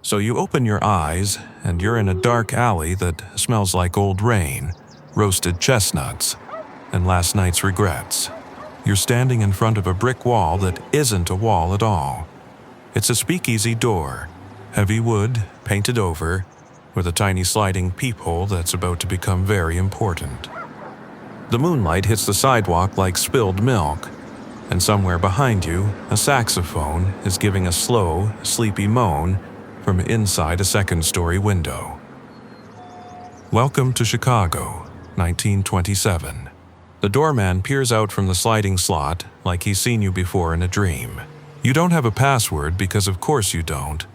So you open your eyes, and you're in a dark alley that smells like old rain, roasted chestnuts, and last night's regrets. You're standing in front of a brick wall that isn't a wall at all. It's a speakeasy door, heavy wood, painted over, with a tiny sliding peephole that's about to become very important. The moonlight hits the sidewalk like spilled milk, and somewhere behind you, a saxophone is giving a slow, sleepy moan from inside a second-story window. Welcome to Chicago, 1927. The doorman peers out from the sliding slot like he's seen you before in a dream. You don't have a password because of course you don't,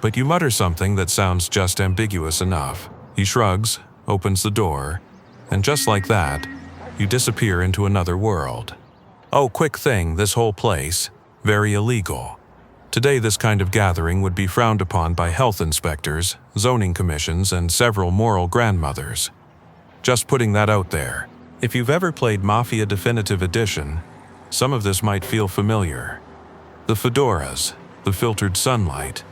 but you mutter something that sounds just ambiguous enough. He shrugs, opens the door, and just like that, you disappear into another world. Oh, quick thing, this whole place, very illegal. Today this kind of gathering would be frowned upon by health inspectors, zoning commissions, and several moral grandmothers. Just putting that out there. If you've ever played Mafia Definitive Edition, some of this might feel familiar. The fedoras, the filtered sunlight,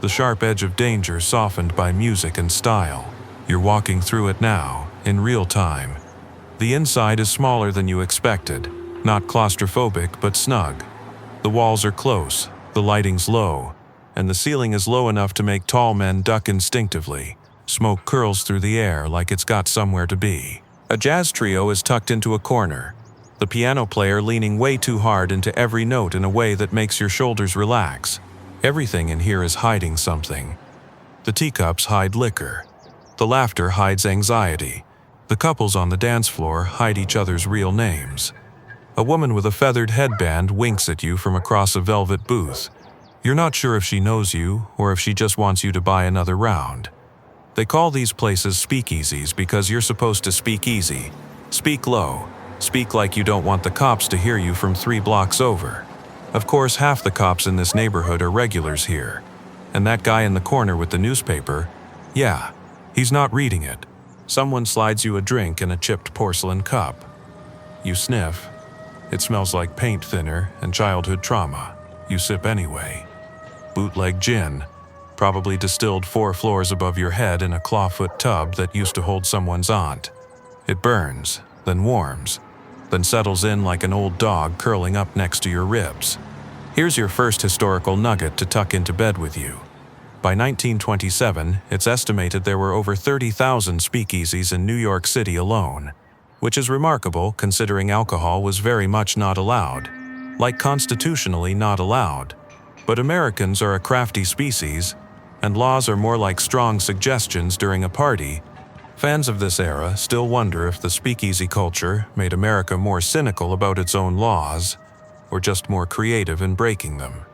the sharp edge of danger softened by music and style. You're walking through it now, in real time. The inside is smaller than you expected, not claustrophobic but snug. The walls are close, the lighting's low, and the ceiling is low enough to make tall men duck instinctively. Smoke curls through the air like it's got somewhere to be. A jazz trio is tucked into a corner, the piano player leaning way too hard into every note in a way that makes your shoulders relax. Everything in here is hiding something. The teacups hide liquor. The laughter hides anxiety. The couples on the dance floor hide each other's real names. A woman with a feathered headband winks at you from across a velvet booth. You're not sure if she knows you or if she just wants you to buy another round. They call these places speakeasies because you're supposed to speak easy, speak low, speak like you don't want the cops to hear you from 3 blocks over. Of course, half the cops in this neighborhood are regulars here. And that guy in the corner with the newspaper, yeah, he's not reading it. Someone slides you a drink in a chipped porcelain cup. You sniff. It smells like paint thinner and childhood trauma. You sip anyway. Bootleg gin, probably distilled 4 floors above your head in a clawfoot tub that used to hold someone's aunt. It burns, then warms, then settles in like an old dog curling up next to your ribs. Here's your first historical nugget to tuck into bed with you. By 1927, it's estimated there were over 30,000 speakeasies in New York City alone, which is remarkable considering alcohol was very much not allowed, like constitutionally not allowed. But Americans are a crafty species, and laws are more like strong suggestions during a party. Fans of this era still wonder if the speakeasy culture made America more cynical about its own laws, or just more creative in breaking them.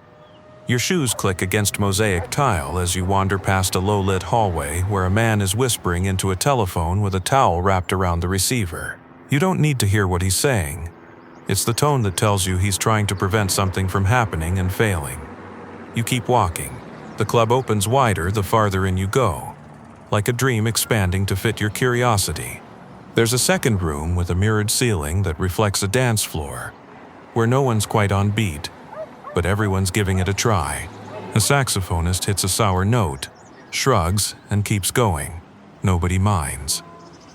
Your shoes click against mosaic tile as you wander past a low-lit hallway where a man is whispering into a telephone with a towel wrapped around the receiver. You don't need to hear what he's saying. It's the tone that tells you he's trying to prevent something from happening and failing. You keep walking. The club opens wider the farther in you go, like a dream expanding to fit your curiosity. There's a second room with a mirrored ceiling that reflects a dance floor, where no one's quite on beat, but everyone's giving it a try. A saxophonist hits a sour note, shrugs, and keeps going. Nobody minds.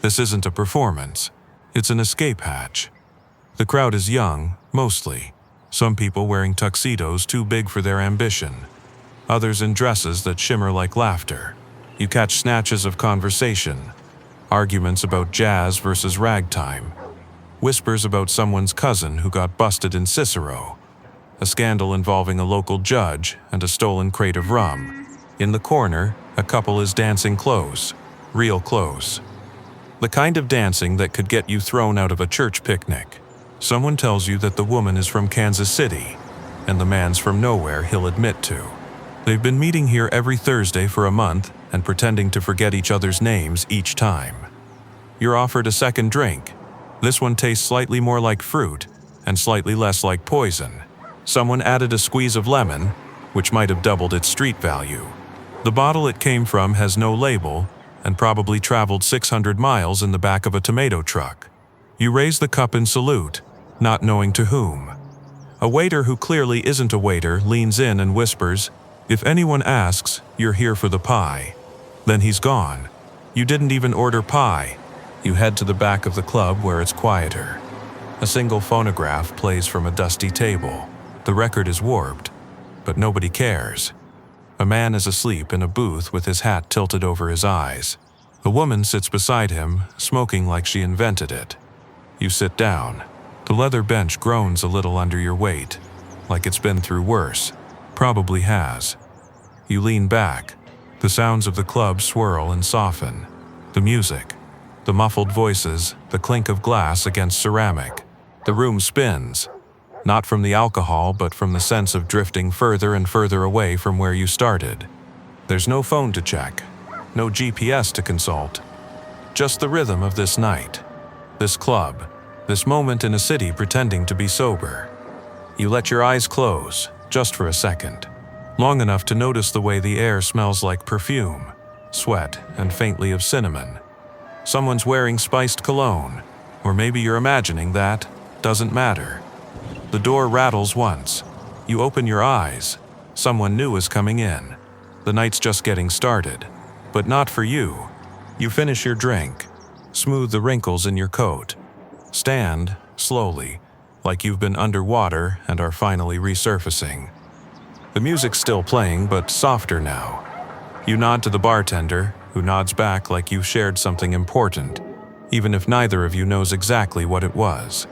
This isn't a performance. It's an escape hatch. The crowd is young, mostly. Some people wearing tuxedos too big for their ambition. Others in dresses that shimmer like laughter. You catch snatches of conversation. Arguments about jazz versus ragtime. Whispers about someone's cousin who got busted in Cicero. A scandal involving a local judge and a stolen crate of rum. In the corner, a couple is dancing close, real close. The kind of dancing that could get you thrown out of a church picnic. Someone tells you that the woman is from Kansas City, and the man's from nowhere he'll admit to. They've been meeting here every Thursday for a month and pretending to forget each other's names each time. You're offered a second drink. This one tastes slightly more like fruit and slightly less like poison. Someone added a squeeze of lemon, which might have doubled its street value. The bottle it came from has no label and probably traveled 600 miles in the back of a tomato truck. You raise the cup in salute, not knowing to whom. A waiter who clearly isn't a waiter leans in and whispers, If anyone asks, "You're here for the pie," then he's gone. You didn't even order pie. You head to the back of the club where it's quieter. A single phonograph plays from a dusty table. The record is warped, but nobody cares. A man is asleep in a booth with his hat tilted over his eyes. A woman sits beside him, smoking like she invented it. You sit down. The leather bench groans a little under your weight, like it's been through worse. Probably has. You lean back. The sounds of the club swirl and soften. The music, the muffled voices, the clink of glass against ceramic. The room spins, not from the alcohol but from the sense of drifting further and further away from where you started. There's no phone to check, no GPS to consult. Just the rhythm of this night, this club, this moment in a city pretending to be sober. You let your eyes close, just for a second, long enough to notice the way the air smells like perfume, sweat, and faintly of cinnamon. Someone's wearing spiced cologne, or maybe you're imagining that. Doesn't matter. The door rattles once. You open your eyes. Someone new is coming in. The night's just getting started, but not for you. You finish your drink, smooth the wrinkles in your coat, stand slowly, like you've been underwater and are finally resurfacing. The music's still playing, but softer now. You nod to the bartender, who nods back like you've shared something important, even if neither of you knows exactly what it was.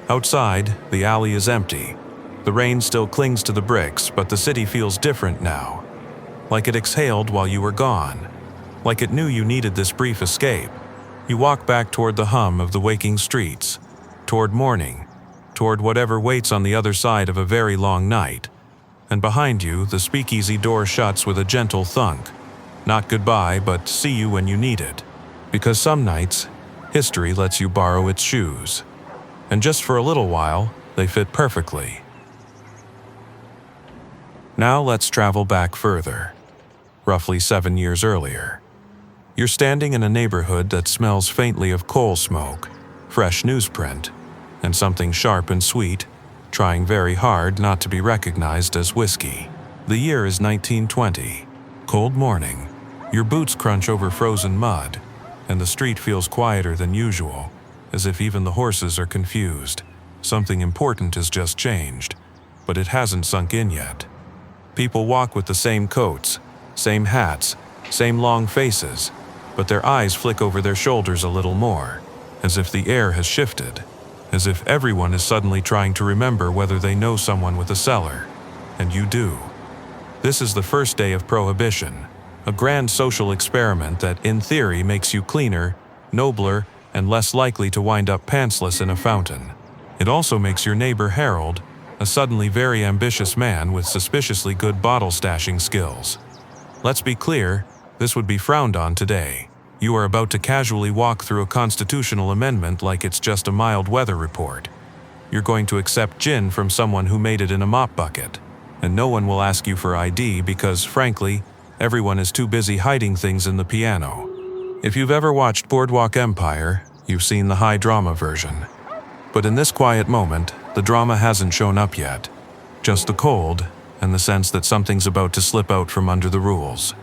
Outside, the alley is empty. The rain still clings to the bricks, but the city feels different now. Like it exhaled while you were gone. Like it knew you needed this brief escape. You walk back toward the hum of the waking streets, toward morning, toward whatever waits on the other side of a very long night. And behind you, the speakeasy door shuts with a gentle thunk. Not goodbye, but see you when you need it. Because some nights, history lets you borrow its shoes. And just for a little while, they fit perfectly. Now let's travel back further, roughly 7 years earlier. You're standing in a neighborhood that smells faintly of coal smoke, fresh newsprint, and something sharp and sweet, trying very hard not to be recognized as whiskey. The year is 1920. Cold morning. Your boots crunch over frozen mud, and the street feels quieter than usual, as if even the horses are confused. Something important has just changed, but it hasn't sunk in yet. People walk with the same coats, same hats, same long faces, but their eyes flick over their shoulders a little more, as if the air has shifted, as if everyone is suddenly trying to remember whether they know someone with a cellar. And you do. This is the first day of Prohibition, a grand social experiment that, in theory, makes you cleaner, nobler, and less likely to wind up pantsless in a fountain. It also makes your neighbor Harold, a suddenly very ambitious man with suspiciously good bottle stashing skills. Let's be clear, this would be frowned on today. You are about to casually walk through a constitutional amendment like it's just a mild weather report. You're going to accept gin from someone who made it in a mop bucket, and no one will ask you for ID because, frankly, everyone is too busy hiding things in the piano. If you've ever watched Boardwalk Empire, you've seen the high drama version. But in this quiet moment, the drama hasn't shown up yet. Just the cold and the sense that something's about to slip out from under the rules.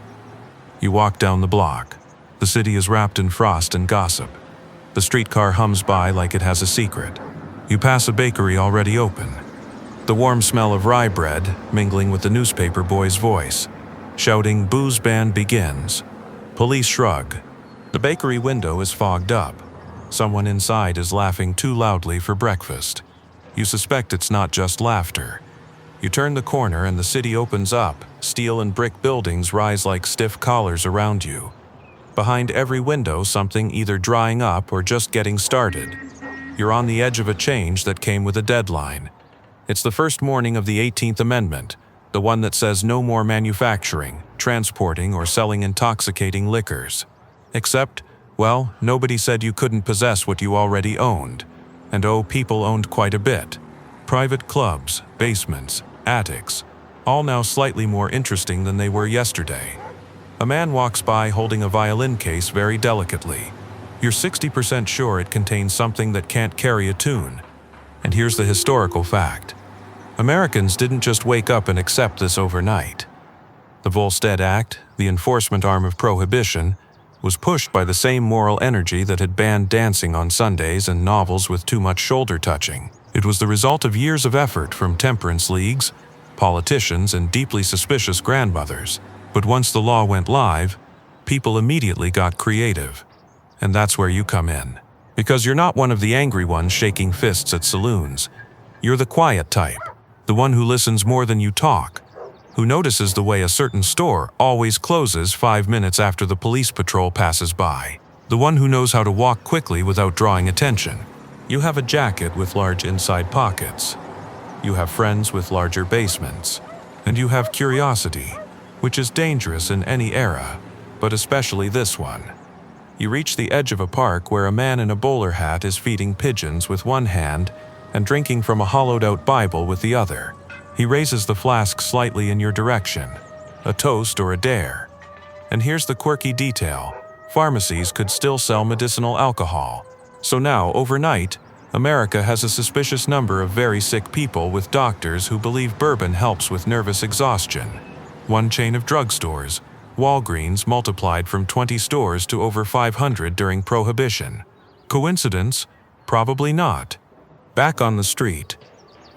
You walk down the block. The city is wrapped in frost and gossip. The streetcar hums by like it has a secret. You pass a bakery already open. The warm smell of rye bread mingling with the newspaper boy's voice, shouting, "Booze ban begins." Police shrug. The bakery window is fogged up. Someone inside is laughing too loudly for breakfast. You suspect it's not just laughter. You turn the corner and the city opens up. Steel and brick buildings rise like stiff collars around you. Behind every window, something either drying up or just getting started. You're on the edge of a change that came with a deadline. It's the first morning of the 18th Amendment, the one that says no more manufacturing, transporting, or selling intoxicating liquors. Except, well, nobody said you couldn't possess what you already owned. And people owned quite a bit. Private clubs, basements, attics, all now slightly more interesting than they were yesterday. A man walks by holding a violin case very delicately. You're 60% sure it contains something that can't carry a tune. And here's the historical fact. Americans didn't just wake up and accept this overnight. The Volstead Act, the enforcement arm of Prohibition, was pushed by the same moral energy that had banned dancing on Sundays and novels with too much shoulder touching. It was the result of years of effort from temperance leagues, politicians, and deeply suspicious grandmothers. But once the law went live, people immediately got creative. And that's where you come in. Because you're not one of the angry ones shaking fists at saloons. You're the quiet type, the one who listens more than you talk, who notices the way a certain store always closes 5 minutes after the police patrol passes by, the one who knows how to walk quickly without drawing attention. You have a jacket with large inside pockets. You have friends with larger basements. And you have curiosity, which is dangerous in any era, but especially this one. You reach the edge of a park where a man in a bowler hat is feeding pigeons with one hand and drinking from a hollowed-out Bible with the other. He raises the flask slightly in your direction, a toast or a dare. And here's the quirky detail. Pharmacies could still sell medicinal alcohol. So now, overnight, America has a suspicious number of very sick people with doctors who believe bourbon helps with nervous exhaustion. One chain of drugstores, Walgreens, multiplied from 20 stores to over 500 during Prohibition. Coincidence? Probably not. Back on the street,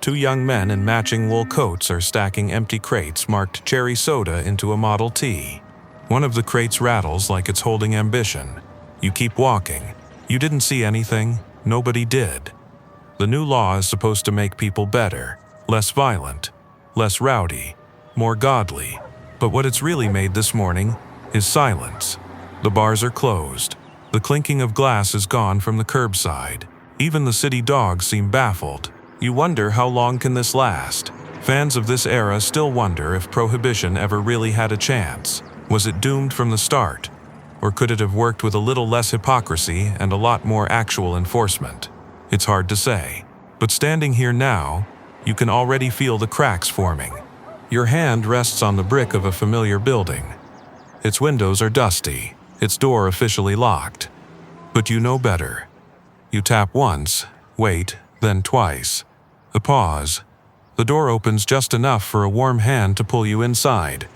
2 young men in matching wool coats are stacking empty crates marked cherry soda into a Model T. One of the crates rattles like it's holding ambition. You keep walking. You didn't see anything. Nobody did. The new law is supposed to make people better, less violent, less rowdy, more godly. But what it's really made this morning is silence. The bars are closed. The clinking of glass is gone from the curbside. Even the city dogs seem baffled. You wonder how long can this last? Fans of this era still wonder if Prohibition ever really had a chance. Was it doomed from the start? Or could it have worked with a little less hypocrisy and a lot more actual enforcement? It's hard to say. But standing here now, you can already feel the cracks forming. Your hand rests on the brick of a familiar building. Its windows are dusty, its door officially locked. But you know better. You tap once, wait, then twice. A pause. The door opens just enough for a warm hand to pull you inside.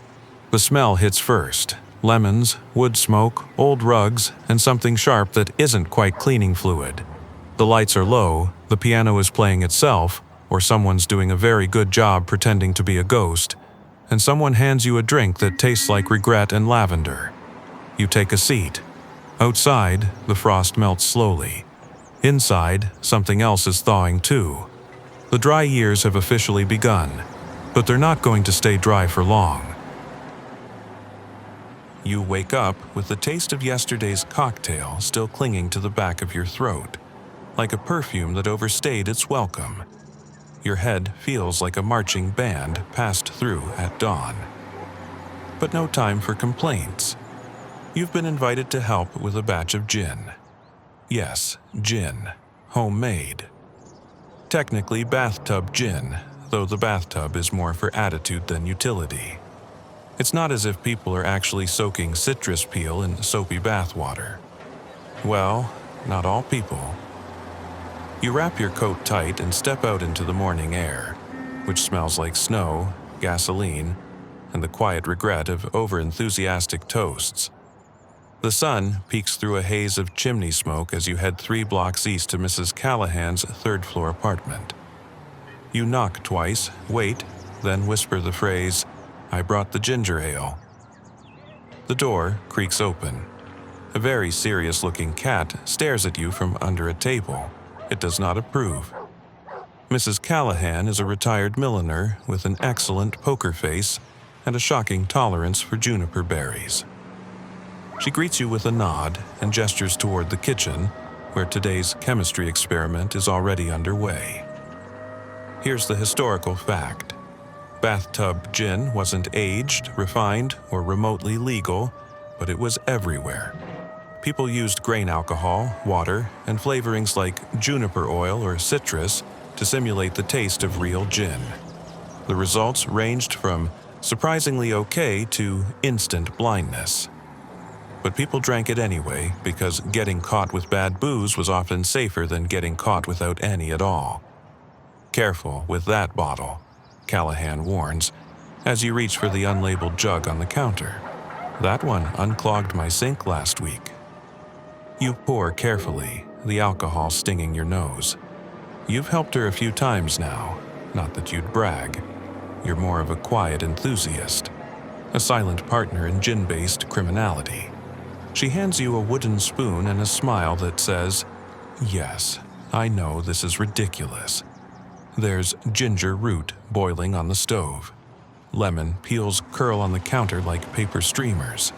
The smell hits first. Lemons, wood smoke, old rugs, and something sharp that isn't quite cleaning fluid. The lights are low, the piano is playing itself, or someone's doing a very good job pretending to be a ghost, and someone hands you a drink that tastes like regret and lavender. You take a seat. Outside, the frost melts slowly. Inside, something else is thawing too. The dry years have officially begun, but they're not going to stay dry for long. You wake up with the taste of yesterday's cocktail still clinging to the back of your throat, like a perfume that overstayed its welcome. Your head feels like a marching band passed through at dawn. But no time for complaints. You've been invited to help with a batch of gin. Yes, gin. Homemade. Technically bathtub gin, though the bathtub is more for attitude than utility. It's not as if people are actually soaking citrus peel in soapy bathwater. Well, not all people. You wrap your coat tight and step out into the morning air, which smells like snow, gasoline, and the quiet regret of overenthusiastic toasts. The sun peeks through a haze of chimney smoke as you head 3 blocks east to Mrs. Callahan's 3rd-floor apartment. You knock twice, wait, then whisper the phrase, "I brought the ginger ale." The door creaks open. A very serious-looking cat stares at you from under a table. It does not approve. Mrs. Callahan is a retired milliner with an excellent poker face and a shocking tolerance for juniper berries. She greets you with a nod and gestures toward the kitchen, where today's chemistry experiment is already underway. Here's the historical fact. Bathtub gin wasn't aged, refined, or remotely legal, but it was everywhere. People used grain alcohol, water, and flavorings like juniper oil or citrus to simulate the taste of real gin. The results ranged from surprisingly okay to instant blindness. But people drank it anyway because getting caught with bad booze was often safer than getting caught without any at all. Careful with that bottle, Callahan warns. as you reach for the unlabeled jug on the counter. That one unclogged my sink last week. You pour carefully, the alcohol stinging your nose. You've helped her a few times now, not that you'd brag. You're more of a quiet enthusiast, a silent partner in gin-based criminality. She hands you a wooden spoon and a smile that says, "Yes, I know this is ridiculous." There's ginger root boiling on the stove. Lemon peels curl on the counter like paper streamers.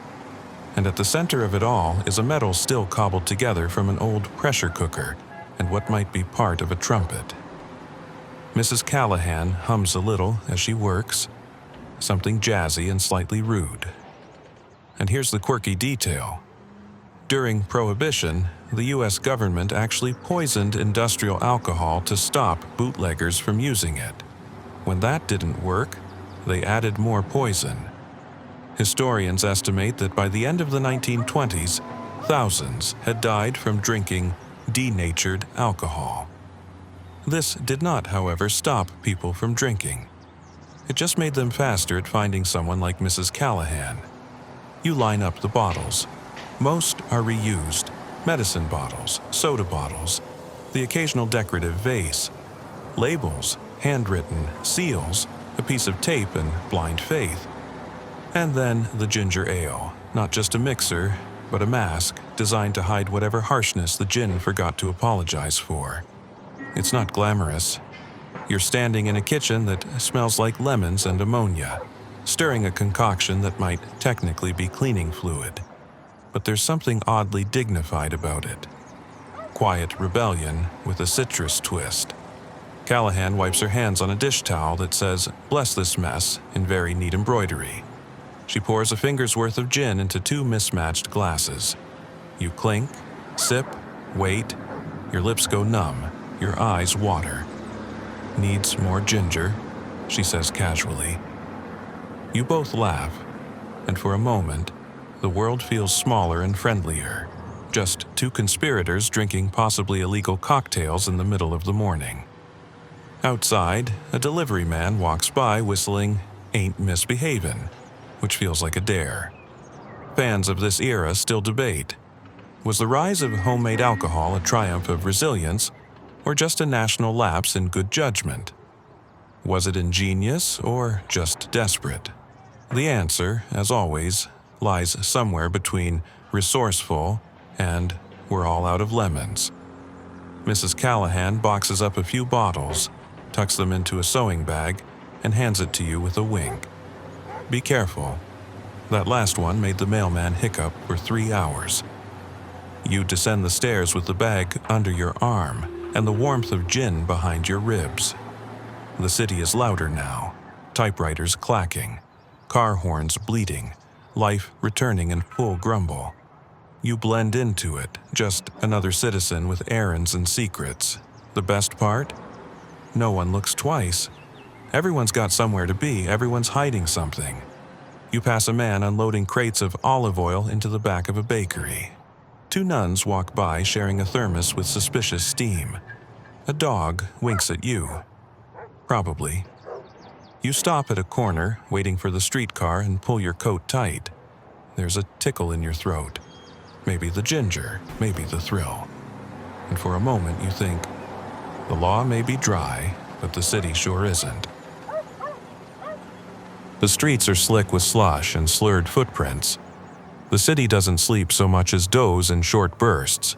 And at the center of it all is a metal still cobbled together from an old pressure cooker and what might be part of a trumpet. Mrs. Callahan hums a little as she works, something jazzy and slightly rude. And here's the quirky detail. During Prohibition, the U.S. government actually poisoned industrial alcohol to stop bootleggers from using it. When that didn't work, they added more poison. Historians estimate that by the end of the 1920s, thousands had died from drinking denatured alcohol. This did not, however, stop people from drinking. It just made them faster at finding someone like Mrs. Callahan. You line up the bottles. Most are reused: medicine bottles, soda bottles, the occasional decorative vase, labels, handwritten, seals, a piece of tape, and blind faith. And then the ginger ale, not just a mixer, but a mask designed to hide whatever harshness the gin forgot to apologize for. It's not glamorous. You're standing in a kitchen that smells like lemons and ammonia, stirring a concoction that might technically be cleaning fluid. But there's something oddly dignified about it. Quiet rebellion with a citrus twist. Callahan wipes her hands on a dish towel that says, "Bless this mess," in very neat embroidery. She pours a finger's worth of gin into two mismatched glasses. You clink, sip, wait. Your lips go numb, your eyes water. "Needs more ginger," she says casually. You both laugh, and for a moment, the world feels smaller and friendlier. Just two conspirators drinking possibly illegal cocktails in the middle of the morning. Outside, a delivery man walks by whistling "Ain't Misbehavin'," which feels like a dare. Fans of this era still debate. Was the rise of homemade alcohol a triumph of resilience, or just a national lapse in good judgment? Was it ingenious or just desperate? The answer, as always, lies somewhere between resourceful and we're all out of lemons. Mrs. Callahan boxes up a few bottles, tucks them into a sewing bag, and hands it to you with a wink. Be careful. That last one made the mailman hiccup for 3 hours. You descend the stairs with the bag under your arm and the warmth of gin behind your ribs. The city is louder now, typewriters clacking, car horns bleating, life returning in full grumble. You blend into it, just another citizen with errands and secrets. The best part? No one looks twice. Everyone's got somewhere to be, everyone's hiding something. You pass a man unloading crates of olive oil into the back of a bakery. Two nuns walk by sharing a thermos with suspicious steam. A dog winks at you. Probably. You stop at a corner, waiting for the streetcar, and pull your coat tight. There's a tickle in your throat. Maybe the ginger, maybe the thrill. And for a moment you think, the law may be dry, but the city sure isn't. The streets are slick with slush and slurred footprints. The city doesn't sleep so much as doze in short bursts,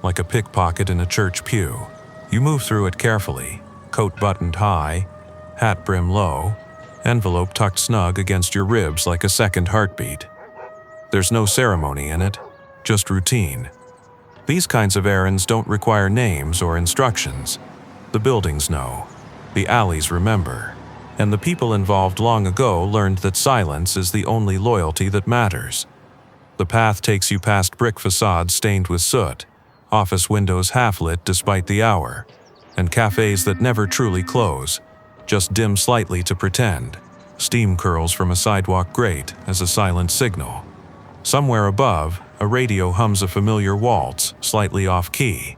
like a pickpocket in a church pew. You move through it carefully, coat buttoned high, hat brim low, envelope tucked snug against your ribs like a second heartbeat. There's no ceremony in it, just routine. These kinds of errands don't require names or instructions. The buildings know, the alleys remember, and the people involved long ago learned that silence is the only loyalty that matters. The path takes you past brick facades stained with soot, office windows half-lit despite the hour, and cafes that never truly close, just dim slightly to pretend. Steam curls from a sidewalk grate as a silent signal. Somewhere above, a radio hums a familiar waltz, slightly off-key.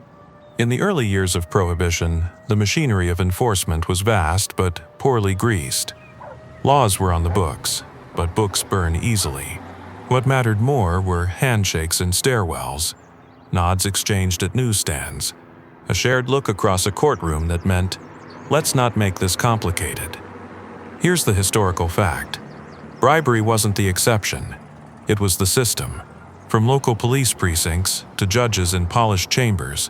In the early years of Prohibition, the machinery of enforcement was vast but poorly greased. Laws were on the books, but books burn easily. What mattered more were handshakes in stairwells, nods exchanged at newsstands, a shared look across a courtroom that meant, let's not make this complicated. Here's the historical fact. Bribery wasn't the exception. It was the system. From local police precincts to judges in polished chambers,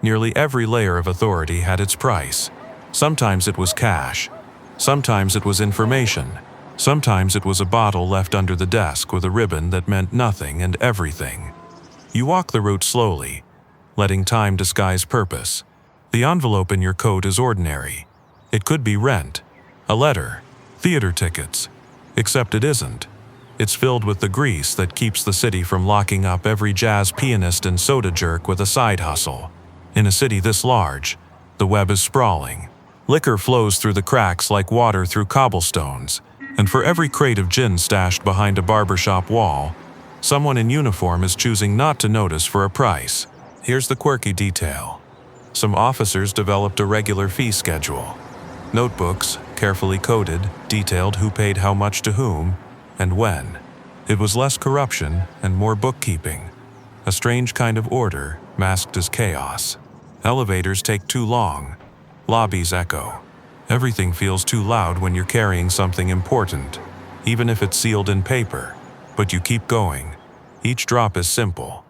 nearly every layer of authority had its price. Sometimes it was cash. Sometimes it was information. Sometimes it was a bottle left under the desk with a ribbon that meant nothing and everything. You walk the route slowly, letting time disguise purpose. The envelope in your coat is ordinary. It could be rent, a letter, theater tickets. Except it isn't. It's filled with the grease that keeps the city from locking up every jazz pianist and soda jerk with a side hustle. In a city this large, the web is sprawling. Liquor flows through the cracks like water through cobblestones, and for every crate of gin stashed behind a barbershop wall, someone in uniform is choosing not to notice for a price. Here's the quirky detail. Some officers developed a regular fee schedule. Notebooks, carefully coded, detailed who paid how much to whom, and when. It was less corruption and more bookkeeping. A strange kind of order masked as chaos. Elevators take too long. Lobbies echo. Everything feels too loud when you're carrying something important, even if it's sealed in paper. But you keep going. Each drop is simple.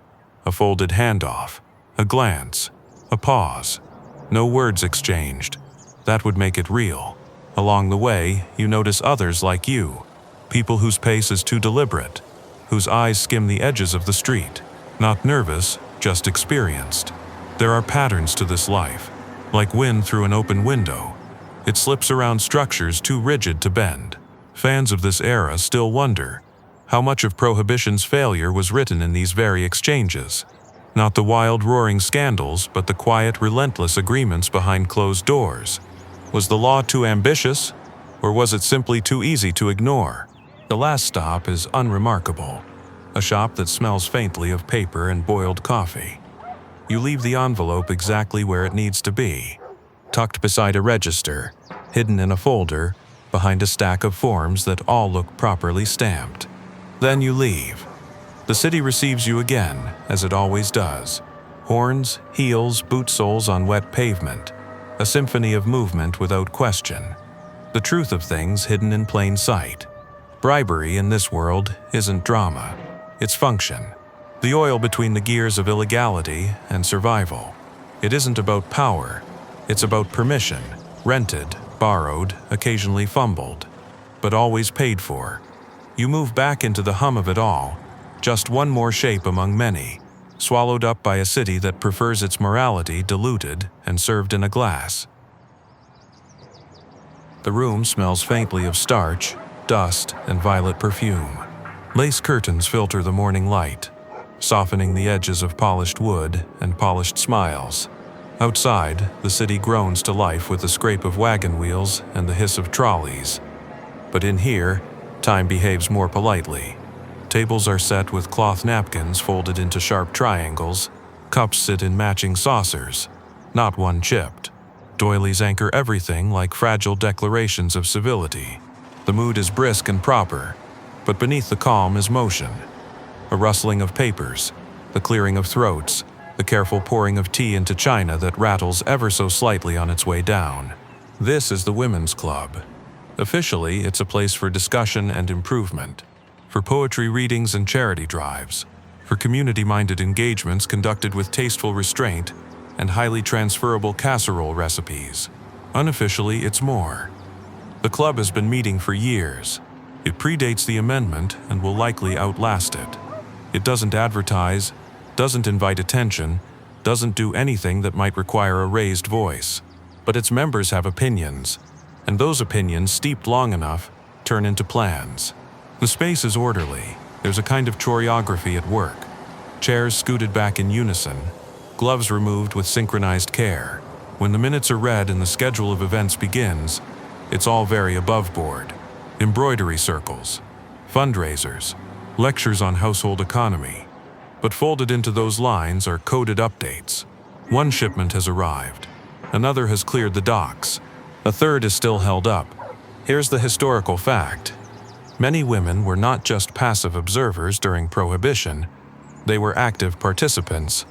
A folded handoff, a glance, a pause. No words exchanged. That would make it real. Along the way, you notice others like you. People whose pace is too deliberate, whose eyes skim the edges of the street. Not nervous, just experienced. There are patterns to this life. Like wind through an open window. It slips around structures too rigid to bend. Fans of this era still wonder how much of Prohibition's failure was written in these very exchanges. Not the wild roaring scandals, but the quiet, relentless agreements behind closed doors. Was the law too ambitious, or was it simply too easy to ignore? The last stop is unremarkable. A shop that smells faintly of paper and boiled coffee. You leave the envelope exactly where it needs to be, tucked beside a register, hidden in a folder, behind a stack of forms that all look properly stamped. Then you leave. The city receives you again, as it always does. Horns, heels, boot soles on wet pavement. A symphony of movement without question. The truth of things hidden in plain sight. Bribery in this world isn't drama. It's function. The oil between the gears of illegality and survival. It isn't about power. It's about permission. Rented, borrowed, occasionally fumbled, but always paid for. You move back into the hum of it all. Just one more shape among many, swallowed up by a city that prefers its morality diluted and served in a glass. The room smells faintly of starch, dust, and violet perfume. Lace curtains filter the morning light, softening the edges of polished wood and polished smiles. Outside, the city groans to life with the scrape of wagon wheels and the hiss of trolleys. But in here, time behaves more politely. Tables are set with cloth napkins folded into sharp triangles. Cups sit in matching saucers, not one chipped. Doilies anchor everything like fragile declarations of civility. The mood is brisk and proper, but beneath the calm is motion. A rustling of papers, the clearing of throats, the careful pouring of tea into china that rattles ever so slightly on its way down. This is the Women's Club. Officially, it's a place for discussion and improvement, for poetry readings and charity drives, for community-minded engagements conducted with tasteful restraint and highly transferable casserole recipes. Unofficially, it's more. The club has been meeting for years. It predates the amendment and will likely outlast it. It doesn't advertise, doesn't invite attention, doesn't do anything that might require a raised voice. But its members have opinions, and those opinions, steeped long enough, turn into plans. The space is orderly. There's a kind of choreography at work. Chairs scooted back in unison, gloves removed with synchronized care. When the minutes are read and the schedule of events begins, it's all very above board. Embroidery circles, fundraisers, lectures on household economy. But folded into those lines are coded updates. One shipment has arrived. Another has cleared the docks. A third is still held up. Here's the historical fact. Many women were not just passive observers during Prohibition, they were active participants,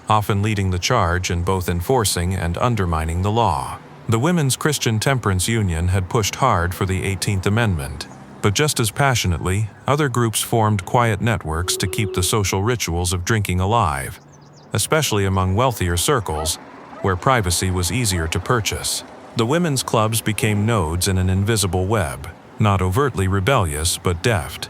often leading the charge in both enforcing and undermining the law. The Women's Christian Temperance Union had pushed hard for the 18th Amendment, but just as passionately, other groups formed quiet networks to keep the social rituals of drinking alive, especially among wealthier circles, where privacy was easier to purchase. The women's clubs became nodes in an invisible web, not overtly rebellious but deft.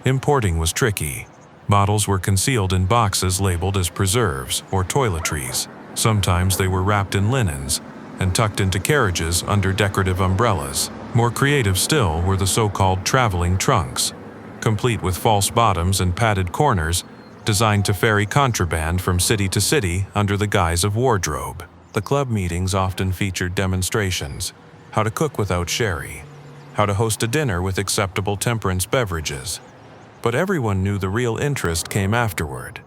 Importing was tricky. Bottles were concealed in boxes labeled as preserves or toiletries. Sometimes they were wrapped in linens and tucked into carriages under decorative umbrellas. More creative still were the so-called traveling trunks, complete with false bottoms and padded corners, designed to ferry contraband from city to city under the guise of wardrobe. The club meetings often featured demonstrations: how to cook without sherry, how to host a dinner with acceptable temperance beverages. But everyone knew the real interest came afterward,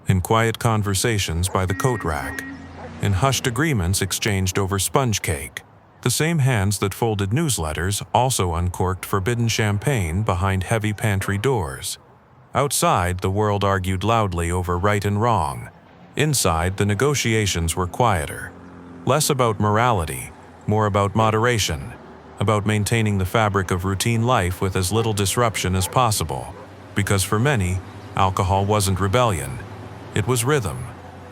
in quiet conversations by the coat rack, in hushed agreements exchanged over sponge cake. The same hands that folded newsletters also uncorked forbidden champagne behind heavy pantry doors. Outside, the world argued loudly over right and wrong. Inside, the negotiations were quieter. Less about morality, more about moderation, about maintaining the fabric of routine life with as little disruption as possible. Because for many, alcohol wasn't rebellion. It was rhythm,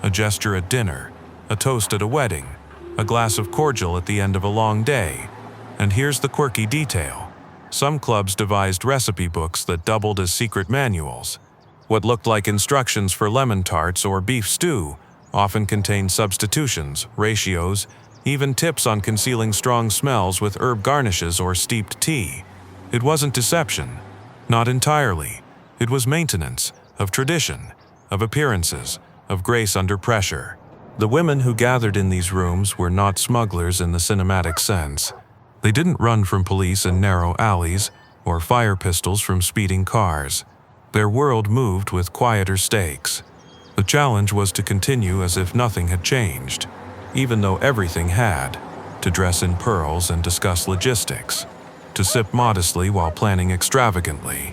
a gesture at dinner, a toast at a wedding, a glass of cordial at the end of a long day. And here's the quirky detail. Some clubs devised recipe books that doubled as secret manuals. What looked like instructions for lemon tarts or beef stew often contained substitutions, ratios, even tips on concealing strong smells with herb garnishes or steeped tea. It wasn't deception. Not entirely. It was maintenance of tradition, of appearances, of grace under pressure. The women who gathered in these rooms were not smugglers in the cinematic sense. They didn't run from police in narrow alleys or fire pistols from speeding cars. Their world moved with quieter stakes. The challenge was to continue as if nothing had changed, even though everything had, to dress in pearls and discuss logistics, to sip modestly while planning extravagantly.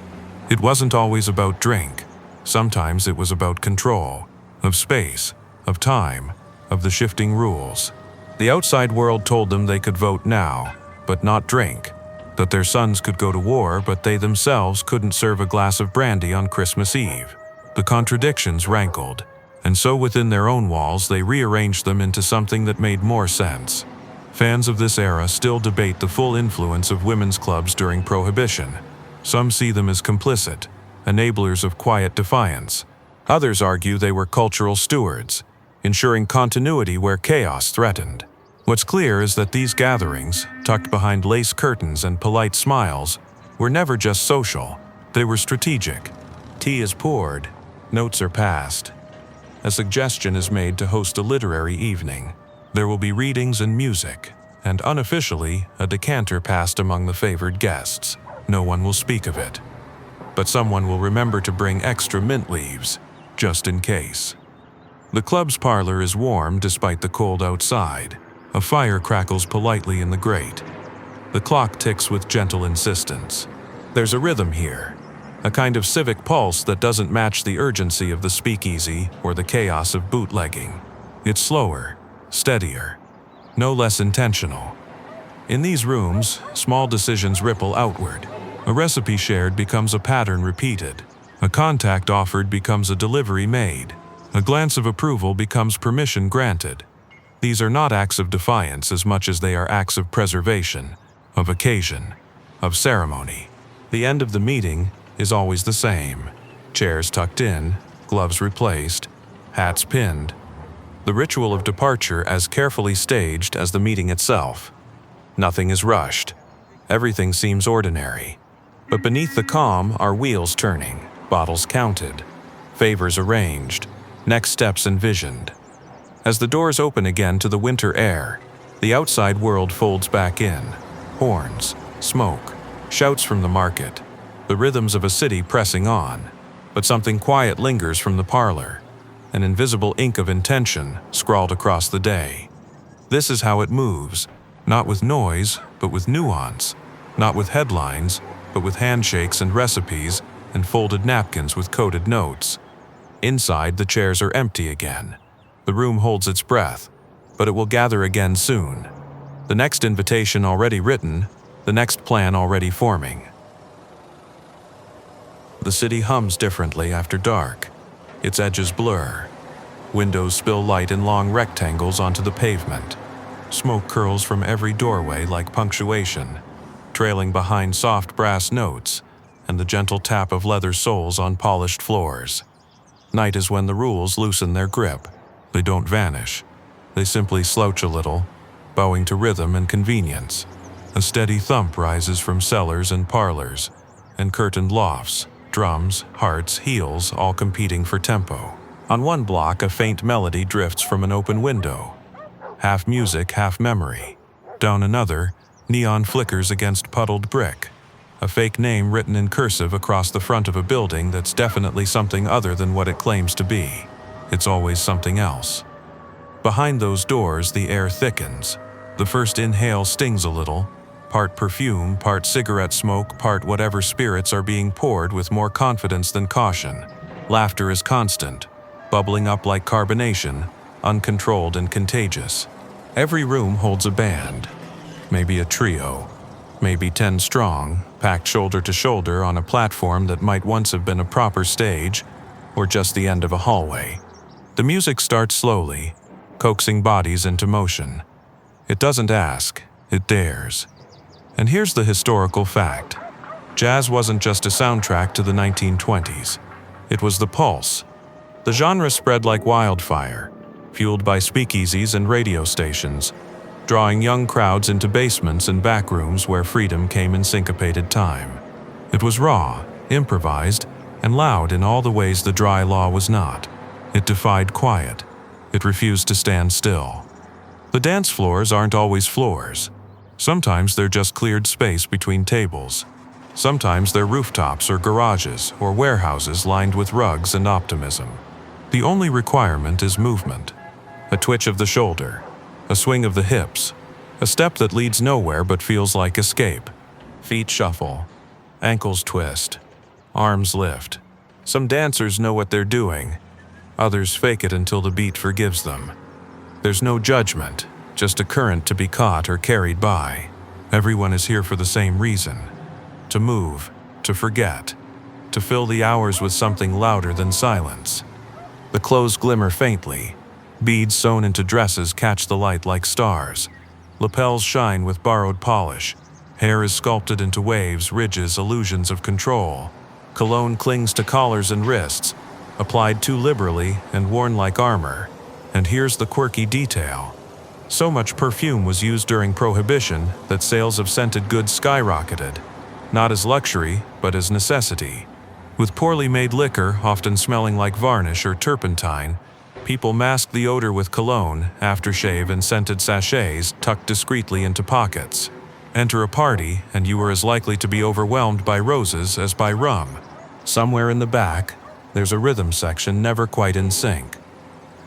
It wasn't always about drink. Sometimes it was about control, of space, of time, of the shifting rules. The outside world told them they could vote now, but not drink, that their sons could go to war, but they themselves couldn't serve a glass of brandy on Christmas Eve. The contradictions rankled, and so within their own walls they rearranged them into something that made more sense. Fans of this era still debate the full influence of women's clubs during Prohibition. Some see them as complicit, enablers of quiet defiance. Others argue they were cultural stewards, ensuring continuity where chaos threatened. What's clear is that these gatherings, tucked behind lace curtains and polite smiles, were never just social. They were strategic. Tea is poured, notes are passed. A suggestion is made to host a literary evening. There will be readings and music, and unofficially, a decanter passed among the favored guests. No one will speak of it, but someone will remember to bring extra mint leaves, just in case. The club's parlor is warm despite the cold outside. A fire crackles politely in the grate. The clock ticks with gentle insistence. There's a rhythm here, a kind of civic pulse that doesn't match the urgency of the speakeasy or the chaos of bootlegging. It's slower, steadier, no less intentional. In these rooms, small decisions ripple outward. A recipe shared becomes a pattern repeated. A contact offered becomes a delivery made. A glance of approval becomes permission granted. These are not acts of defiance as much as they are acts of preservation, of occasion, of ceremony. The end of the meeting is always the same. Chairs tucked in, gloves replaced, hats pinned. The ritual of departure as carefully staged as the meeting itself. Nothing is rushed. Everything seems ordinary. But beneath the calm are wheels turning, bottles counted, favors arranged, next steps envisioned. As the doors open again to the winter air, the outside world folds back in. Horns, smoke, shouts from the market, the rhythms of a city pressing on. But something quiet lingers from the parlor, an invisible ink of intention scrawled across the day. This is how it moves, not with noise, but with nuance. Not with headlines, but with handshakes and recipes and folded napkins with coded notes. Inside, the chairs are empty again. The room holds its breath, but it will gather again soon. The next invitation already written, the next plan already forming. The city hums differently after dark. Its edges blur. Windows spill light in long rectangles onto the pavement. Smoke curls from every doorway like punctuation, trailing behind soft brass notes and the gentle tap of leather soles on polished floors. Night is when the rules loosen their grip. They don't vanish. They simply slouch a little, bowing to rhythm and convenience. A steady thump rises from cellars and parlors, and curtained lofts, drums, hearts, heels, all competing for tempo. On one block, a faint melody drifts from an open window. Half music, half memory. Down another, neon flickers against puddled brick. A fake name written in cursive across the front of a building that's definitely something other than what it claims to be. It's always something else. Behind those doors, the air thickens. The first inhale stings a little. Part perfume, part cigarette smoke, part whatever spirits are being poured with more confidence than caution. Laughter is constant, bubbling up like carbonation, uncontrolled and contagious. Every room holds a band. Maybe a trio. Maybe 10 strong, packed shoulder to shoulder on a platform that might once have been a proper stage, or just the end of a hallway. The music starts slowly, coaxing bodies into motion. It doesn't ask, it dares. And here's the historical fact. Jazz wasn't just a soundtrack to the 1920s. It was the pulse. The genre spread like wildfire, fueled by speakeasies and radio stations, drawing young crowds into basements and back rooms where freedom came in syncopated time. It was raw, improvised, and loud in all the ways the dry law was not. It defied quiet. It refused to stand still. The dance floors aren't always floors. Sometimes they're just cleared space between tables. Sometimes they're rooftops or garages or warehouses lined with rugs and optimism. The only requirement is movement. A twitch of the shoulder, a swing of the hips, a step that leads nowhere but feels like escape. Feet shuffle, ankles twist, arms lift. Some dancers know what they're doing. Others fake it until the beat forgives them. There's no judgment, just a current to be caught or carried by. Everyone is here for the same reason. To move, to forget, to fill the hours with something louder than silence. The clothes glimmer faintly. Beads sewn into dresses catch the light like stars. Lapels shine with borrowed polish. Hair is sculpted into waves, ridges, illusions of control. Cologne clings to collars and wrists, applied too liberally and worn like armor. And here's the quirky detail. So much perfume was used during Prohibition that sales of scented goods skyrocketed, not as luxury, but as necessity. With poorly made liquor often smelling like varnish or turpentine, people masked the odor with cologne, aftershave, and scented sachets tucked discreetly into pockets. Enter a party, and you were as likely to be overwhelmed by roses as by rum. Somewhere in the back, there's a rhythm section never quite in sync.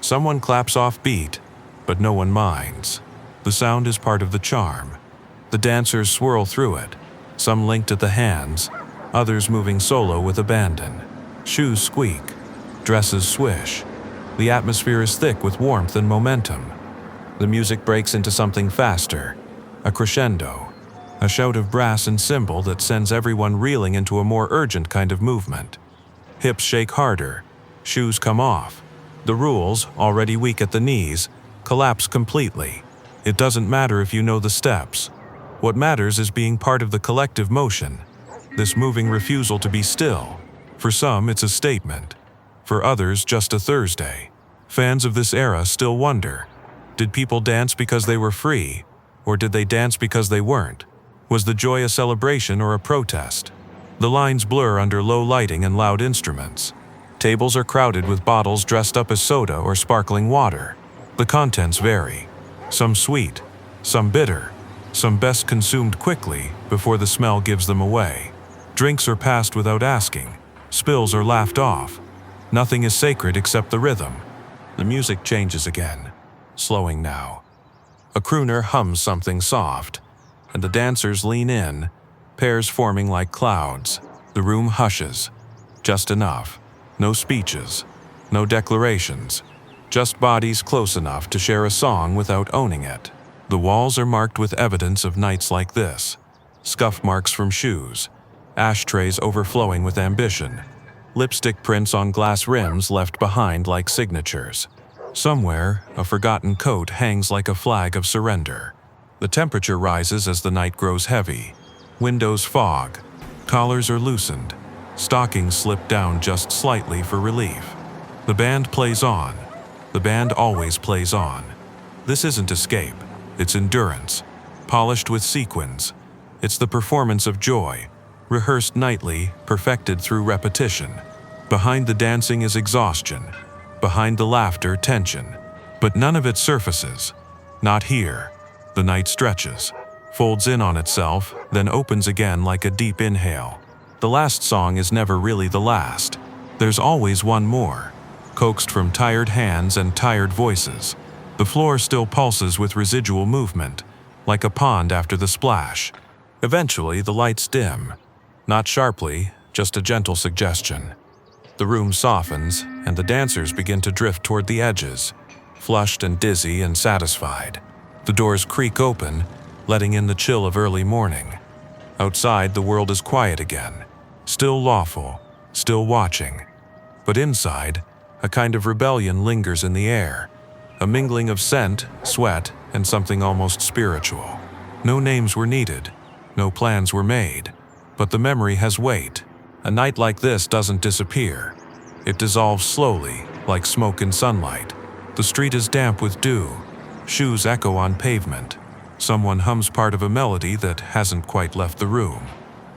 Someone claps off beat, but no one minds. The sound is part of the charm. The dancers swirl through it, some linked at the hands, others moving solo with abandon. Shoes squeak, dresses swish. The atmosphere is thick with warmth and momentum. The music breaks into something faster, a crescendo, a shout of brass and cymbal that sends everyone reeling into a more urgent kind of movement. Hips shake harder, shoes come off. The rules, already weak at the knees, collapse completely. It doesn't matter if you know the steps. What matters is being part of the collective motion. This moving refusal to be still. For some, it's a statement. For others, just a Thursday. Fans of this era still wonder, did people dance because they were free, or did they dance because they weren't? Was the joy a celebration or a protest? The lines blur under low lighting and loud instruments. Tables are crowded with bottles dressed up as soda or sparkling water. The contents vary. Some sweet, some bitter, some best consumed quickly before the smell gives them away. Drinks are passed without asking. Spills are laughed off. Nothing is sacred except the rhythm. The music changes again, slowing now. A crooner hums something soft, and the dancers lean in, pairs forming like clouds. The room hushes. Just enough. No speeches. No declarations. Just bodies close enough to share a song without owning it. The walls are marked with evidence of nights like this. Scuff marks from shoes. Ashtrays overflowing with ambition. Lipstick prints on glass rims left behind like signatures. Somewhere, a forgotten coat hangs like a flag of surrender. The temperature rises as the night grows heavy. Windows fog. Collars are loosened. Stockings slip down just slightly for relief. The band plays on. The band always plays on. This isn't escape. It's endurance. Polished with sequins. It's the performance of joy. Rehearsed nightly, perfected through repetition. Behind the dancing is exhaustion. Behind the laughter, tension. But none of it surfaces. Not here. The night stretches, folds in on itself, then opens again like a deep inhale. The last song is never really the last. There's always one more, coaxed from tired hands and tired voices. The floor still pulses with residual movement, like a pond after the splash. Eventually, the lights dim. Not sharply, just a gentle suggestion. The room softens, and the dancers begin to drift toward the edges, flushed and dizzy and satisfied. The doors creak open, letting in the chill of early morning. Outside, the world is quiet again, still lawful, still watching. But inside, a kind of rebellion lingers in the air, a mingling of scent, sweat, and something almost spiritual. No names were needed, no plans were made, but the memory has weight. A night like this doesn't disappear. It dissolves slowly, like smoke in sunlight. The street is damp with dew. Shoes echo on pavement. Someone hums part of a melody that hasn't quite left the room.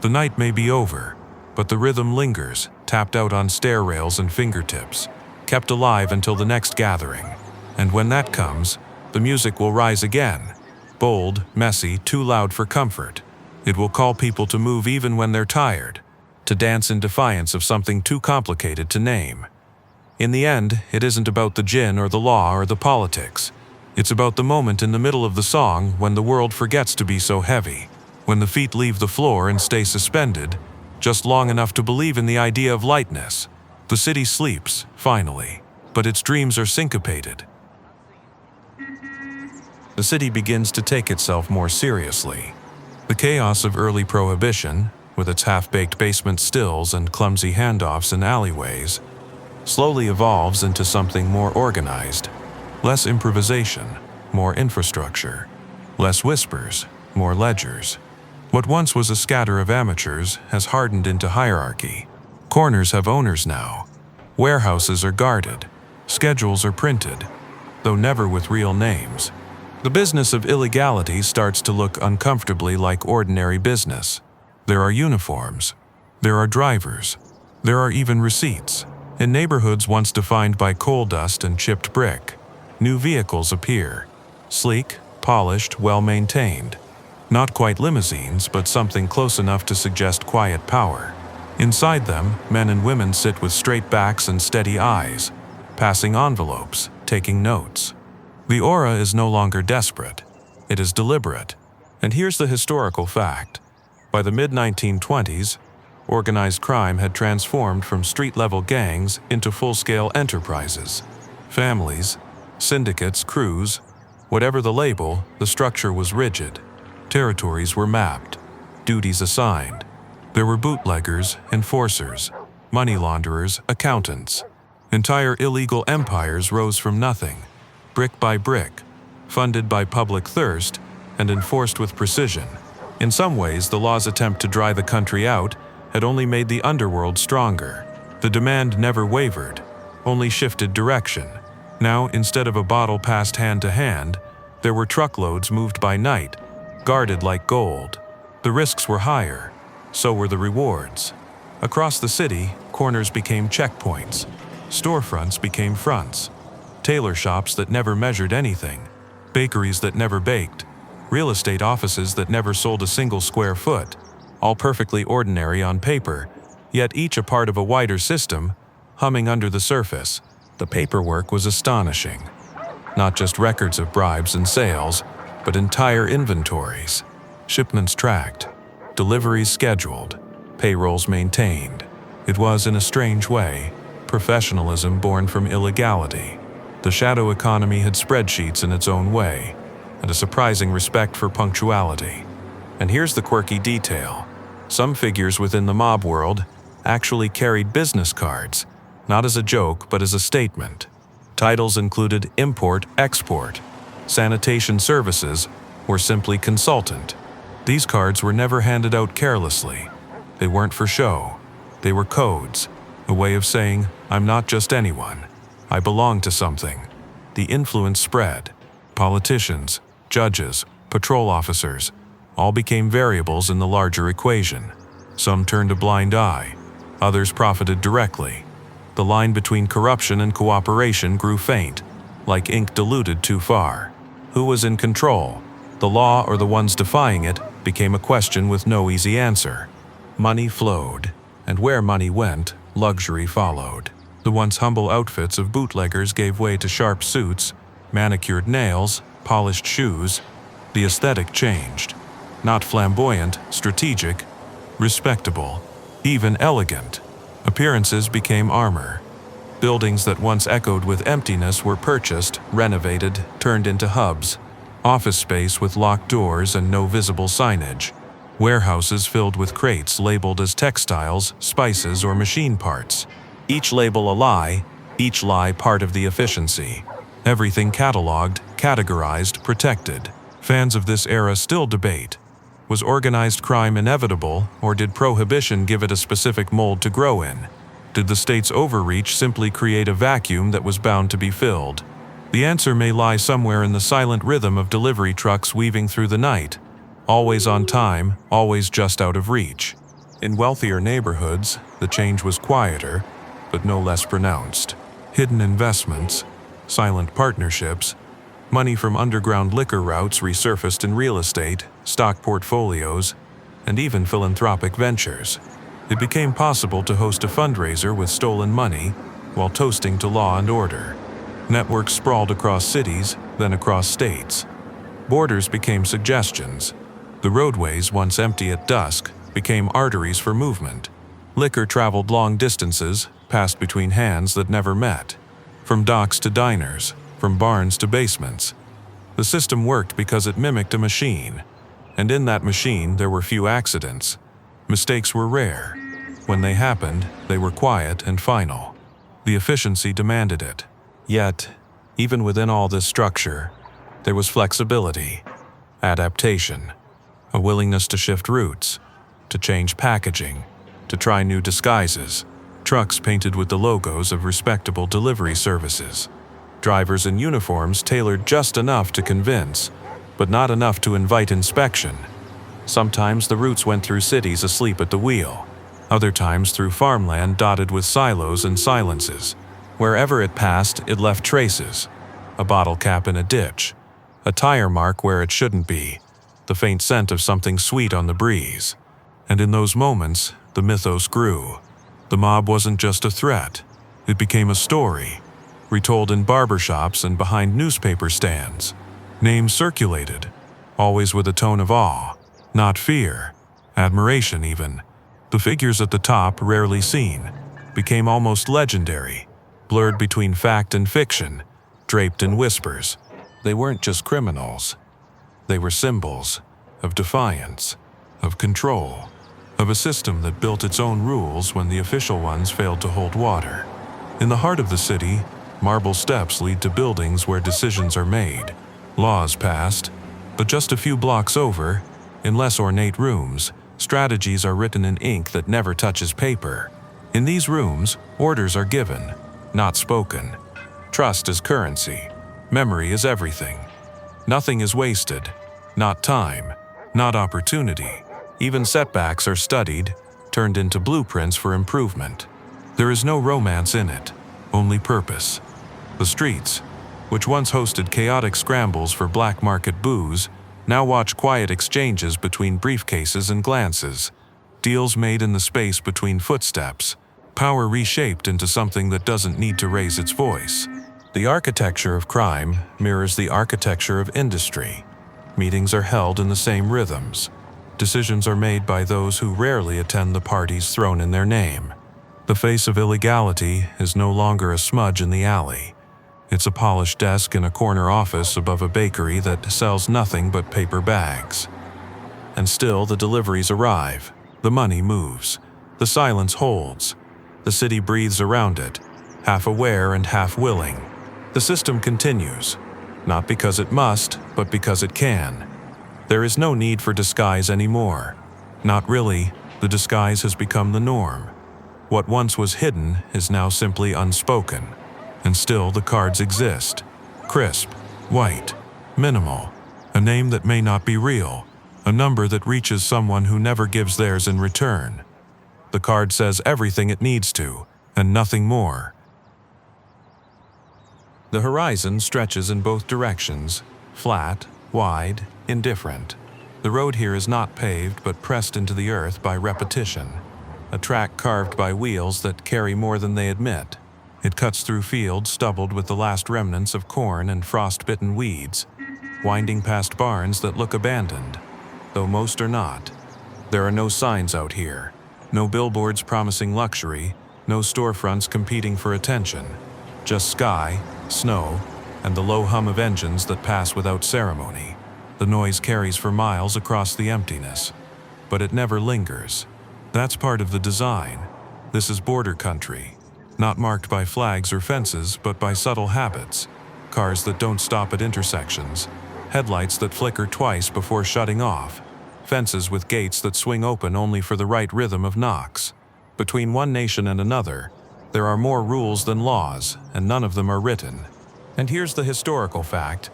The night may be over, but the rhythm lingers, tapped out on stair rails and fingertips, kept alive until the next gathering. And when that comes, the music will rise again. Bold, messy, too loud for comfort. It will call people to move even when they're tired, to dance in defiance of something too complicated to name. In the end, it isn't about the gin or the law or the politics. It's about the moment in the middle of the song when the world forgets to be so heavy, when the feet leave the floor and stay suspended, just long enough to believe in the idea of lightness. The city sleeps, finally, but its dreams are syncopated. The city begins to take itself more seriously. The chaos of early Prohibition, with its half-baked basement stills and clumsy handoffs in alleyways, slowly evolves into something more organized. Less improvisation, more infrastructure. Less whispers, more ledgers. What once was a scatter of amateurs has hardened into hierarchy. Corners have owners now. Warehouses are guarded. Schedules are printed, though never with real names. The business of illegality starts to look uncomfortably like ordinary business. There are uniforms. There are drivers. There are even receipts. In neighborhoods once defined by coal dust and chipped brick, new vehicles appear. Sleek, polished, well-maintained. Not quite limousines, but something close enough to suggest quiet power. Inside them, men and women sit with straight backs and steady eyes, passing envelopes, taking notes. The aura is no longer desperate. It is deliberate. And here's the historical fact. By the mid-1920s, organized crime had transformed from street-level gangs into full-scale enterprises. Families, syndicates, crews, whatever the label, the structure was rigid. Territories were mapped, duties assigned. There were bootleggers, enforcers, money launderers, accountants. Entire illegal empires rose from nothing, brick by brick, funded by public thirst and enforced with precision. In some ways, the law's attempt to dry the country out had only made the underworld stronger. The demand never wavered, only shifted direction. Now, instead of a bottle passed hand to hand, there were truckloads moved by night, guarded like gold. The risks were higher, so were the rewards. Across the city, corners became checkpoints. Storefronts became fronts. Tailor shops that never measured anything. Bakeries that never baked. Real estate offices that never sold a single square foot. All perfectly ordinary on paper, yet each a part of a wider system, humming under the surface. The paperwork was astonishing. Not just records of bribes and sales, but entire inventories. Shipments tracked. deliveries scheduled, payrolls maintained. It was, in a strange way, professionalism born from illegality. The shadow economy had spreadsheets in its own way, and a surprising respect for punctuality. And here's the quirky detail. Some figures within the mob world actually carried business cards, not as a joke but as a statement. Titles included import-export, sanitation services, or simply consultant. These cards were never handed out carelessly. They weren't for show. They were codes, a way of saying, I'm not just anyone. I belong to something. The influence spread. Politicians, judges, patrol officers, all became variables in the larger equation. Some turned a blind eye. Others profited directly. The line between corruption and cooperation grew faint, like ink diluted too far. Who was in control? The law or the ones defying it became a question with no easy answer. Money flowed, and where money went, luxury followed. The once humble outfits of bootleggers gave way to sharp suits, manicured nails, polished shoes. The aesthetic changed. Not flamboyant, strategic, respectable, even elegant. Appearances became armor. Buildings that once echoed with emptiness were purchased, renovated, turned into hubs. Office space with locked doors and no visible signage. Warehouses filled with crates labeled as textiles, spices, or machine parts. Each label a lie, each lie part of the efficiency. Everything cataloged, categorized, protected. Fans of this era still debate. Was organized crime inevitable, or did Prohibition give it a specific mold to grow in? Did the state's overreach simply create a vacuum that was bound to be filled? The answer may lie somewhere in the silent rhythm of delivery trucks weaving through the night. Always on time, always just out of reach. In wealthier neighborhoods, the change was quieter, but no less pronounced. Hidden investments, silent partnerships, money from underground liquor routes resurfaced in real estate, stock portfolios, and even philanthropic ventures. It became possible to host a fundraiser with stolen money while toasting to law and order. Networks sprawled across cities, then across states. Borders became suggestions. The roadways, once empty at dusk, became arteries for movement. Liquor traveled long distances, passed between hands that never met. From docks to diners, from barns to basements. The system worked because it mimicked a machine. And in that machine, there were few accidents. Mistakes were rare. When they happened, they were quiet and final. The efficiency demanded it. Yet, even within all this structure, there was flexibility, adaptation, a willingness to shift routes, to change packaging, to try new disguises. Trucks painted with the logos of respectable delivery services. Drivers in uniforms tailored just enough to convince, but not enough to invite inspection. Sometimes the routes went through cities asleep at the wheel, other times through farmland dotted with silos and silences. Wherever it passed, it left traces. A bottle cap in a ditch, a tire mark where it shouldn't be, the faint scent of something sweet on the breeze. And in those moments, the mythos grew. The mob wasn't just a threat. It became a story, retold in barbershops and behind newspaper stands. Names circulated, always with a tone of awe, not fear, admiration even. The figures at the top, rarely seen, became almost legendary, blurred between fact and fiction, draped in whispers. They weren't just criminals. They were symbols of defiance, of control, of a system that built its own rules when the official ones failed to hold water. In the heart of the city, marble steps lead to buildings where decisions are made, laws passed, but just a few blocks over, in less ornate rooms, strategies are written in ink that never touches paper. In these rooms, orders are given, not spoken. Trust is currency. Memory is everything. Nothing is wasted. Not time. Not opportunity. Even setbacks are studied, turned into blueprints for improvement. There is no romance in it, only purpose. The streets, which once hosted chaotic scrambles for black market booze, now watch quiet exchanges between briefcases and glances. Deals made in the space between footsteps. Power reshaped into something that doesn't need to raise its voice. The architecture of crime mirrors the architecture of industry. Meetings are held in the same rhythms. Decisions are made by those who rarely attend the parties thrown in their name. The face of illegality is no longer a smudge in the alley. It's a polished desk in a corner office above a bakery that sells nothing but paper bags. And still the deliveries arrive, the money moves, the silence holds, the city breathes around it, half aware and half willing. The system continues, not because it must, but because it can. There is no need for disguise anymore. Not really, the disguise has become the norm. What once was hidden is now simply unspoken. And still the cards exist. Crisp, white, minimal, a name that may not be real, a number that reaches someone who never gives theirs in return. The card says everything it needs to, and nothing more. The horizon stretches in both directions, flat, wide, indifferent. The road here is not paved but pressed into the earth by repetition, a track carved by wheels that carry more than they admit. It cuts through fields stubbled with the last remnants of corn and frost-bitten weeds, winding past barns that look abandoned, though most are not. There are no signs out here, no billboards promising luxury, no storefronts competing for attention, just sky, snow, and the low hum of engines that pass without ceremony. The noise carries for miles across the emptiness, but it never lingers. That's part of the design. This is border country, not marked by flags or fences, but by subtle habits. Cars that don't stop at intersections, headlights that flicker twice before shutting off, fences with gates that swing open only for the right rhythm of knocks. Between one nation and another, there are more rules than laws, and none of them are written. And here's the historical fact.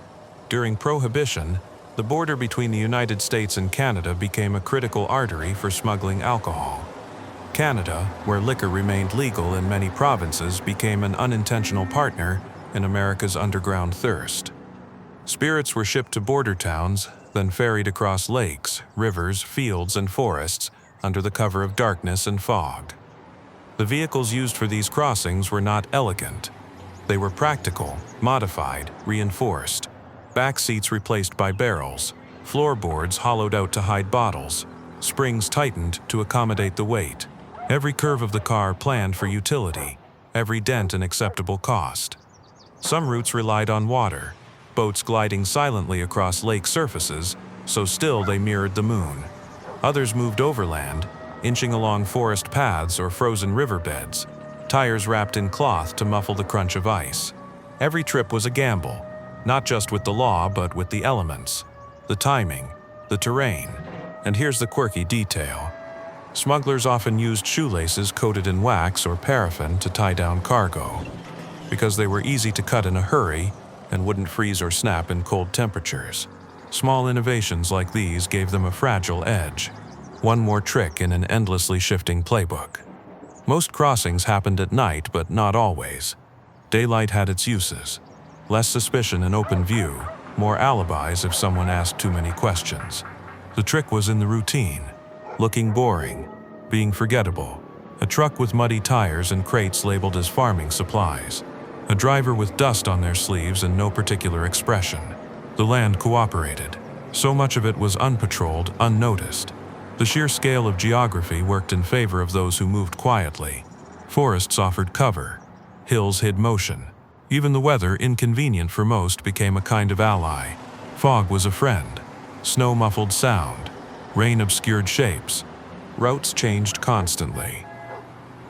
During Prohibition, the border between the United States and Canada became a critical artery for smuggling alcohol. Canada, where liquor remained legal in many provinces, became an unintentional partner in America's underground thirst. Spirits were shipped to border towns, then ferried across lakes, rivers, fields, and forests under the cover of darkness and fog. The vehicles used for these crossings were not elegant. They were practical, modified, reinforced. Back seats replaced by barrels, floorboards hollowed out to hide bottles, springs tightened to accommodate the weight. Every curve of the car planned for utility, every dent an acceptable cost. Some routes relied on water, boats gliding silently across lake surfaces, so still they mirrored the moon. Others moved overland, inching along forest paths or frozen riverbeds, tires wrapped in cloth to muffle the crunch of ice. Every trip was a gamble, not just with the law but with the elements, the timing, the terrain. And here's the quirky detail. Smugglers often used shoelaces coated in wax or paraffin to tie down cargo, because they were easy to cut in a hurry and wouldn't freeze or snap in cold temperatures. Small innovations like these gave them a fragile edge, one more trick in an endlessly shifting playbook. Most crossings happened at night, but not always. Daylight had its uses. Less suspicion in open view, more alibis if someone asked too many questions. The trick was in the routine. Looking boring, being forgettable, a truck with muddy tires and crates labeled as farming supplies, a driver with dust on their sleeves and no particular expression. The land cooperated. So much of it was unpatrolled, unnoticed. The sheer scale of geography worked in favor of those who moved quietly. Forests offered cover. Hills hid motion. Even the weather, inconvenient for most, became a kind of ally. Fog was a friend. Snow muffled sound. Rain obscured shapes. Routes changed constantly.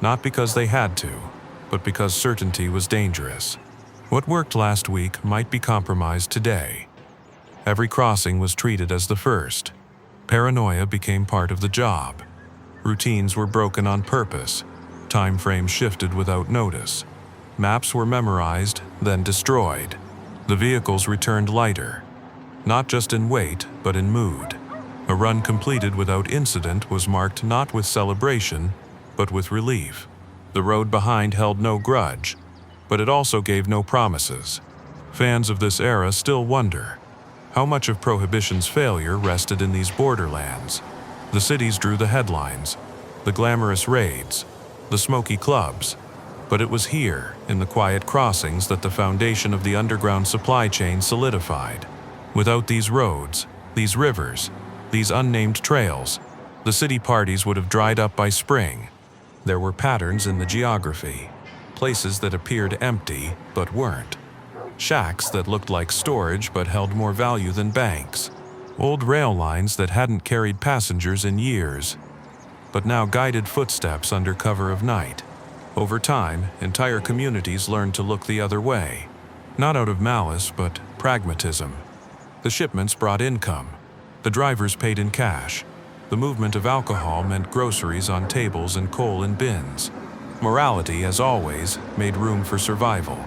Not because they had to, but because certainty was dangerous. What worked last week might be compromised today. Every crossing was treated as the first. Paranoia became part of the job. Routines were broken on purpose. Time frames shifted without notice. Maps were memorized, then destroyed. The vehicles returned lighter, not just in weight, but in mood. A run completed without incident was marked not with celebration, but with relief. The road behind held no grudge, but it also gave no promises. Fans of this era still wonder, how much of Prohibition's failure rested in these borderlands? The cities drew the headlines, the glamorous raids, the smoky clubs. But it was here, in the quiet crossings, that the foundation of the underground supply chain solidified. Without these roads, these rivers, These unnamed trails, the city parties would have dried up by spring. There were patterns in the geography, places that appeared empty but weren't. Shacks that looked like storage but held more value than banks. Old rail lines that hadn't carried passengers in years, but now guided footsteps under cover of night. Over time, entire communities learned to look the other way, not out of malice but pragmatism. The shipments brought income. The drivers paid in cash. The movement of alcohol meant groceries on tables and coal in bins. Morality, as always, made room for survival.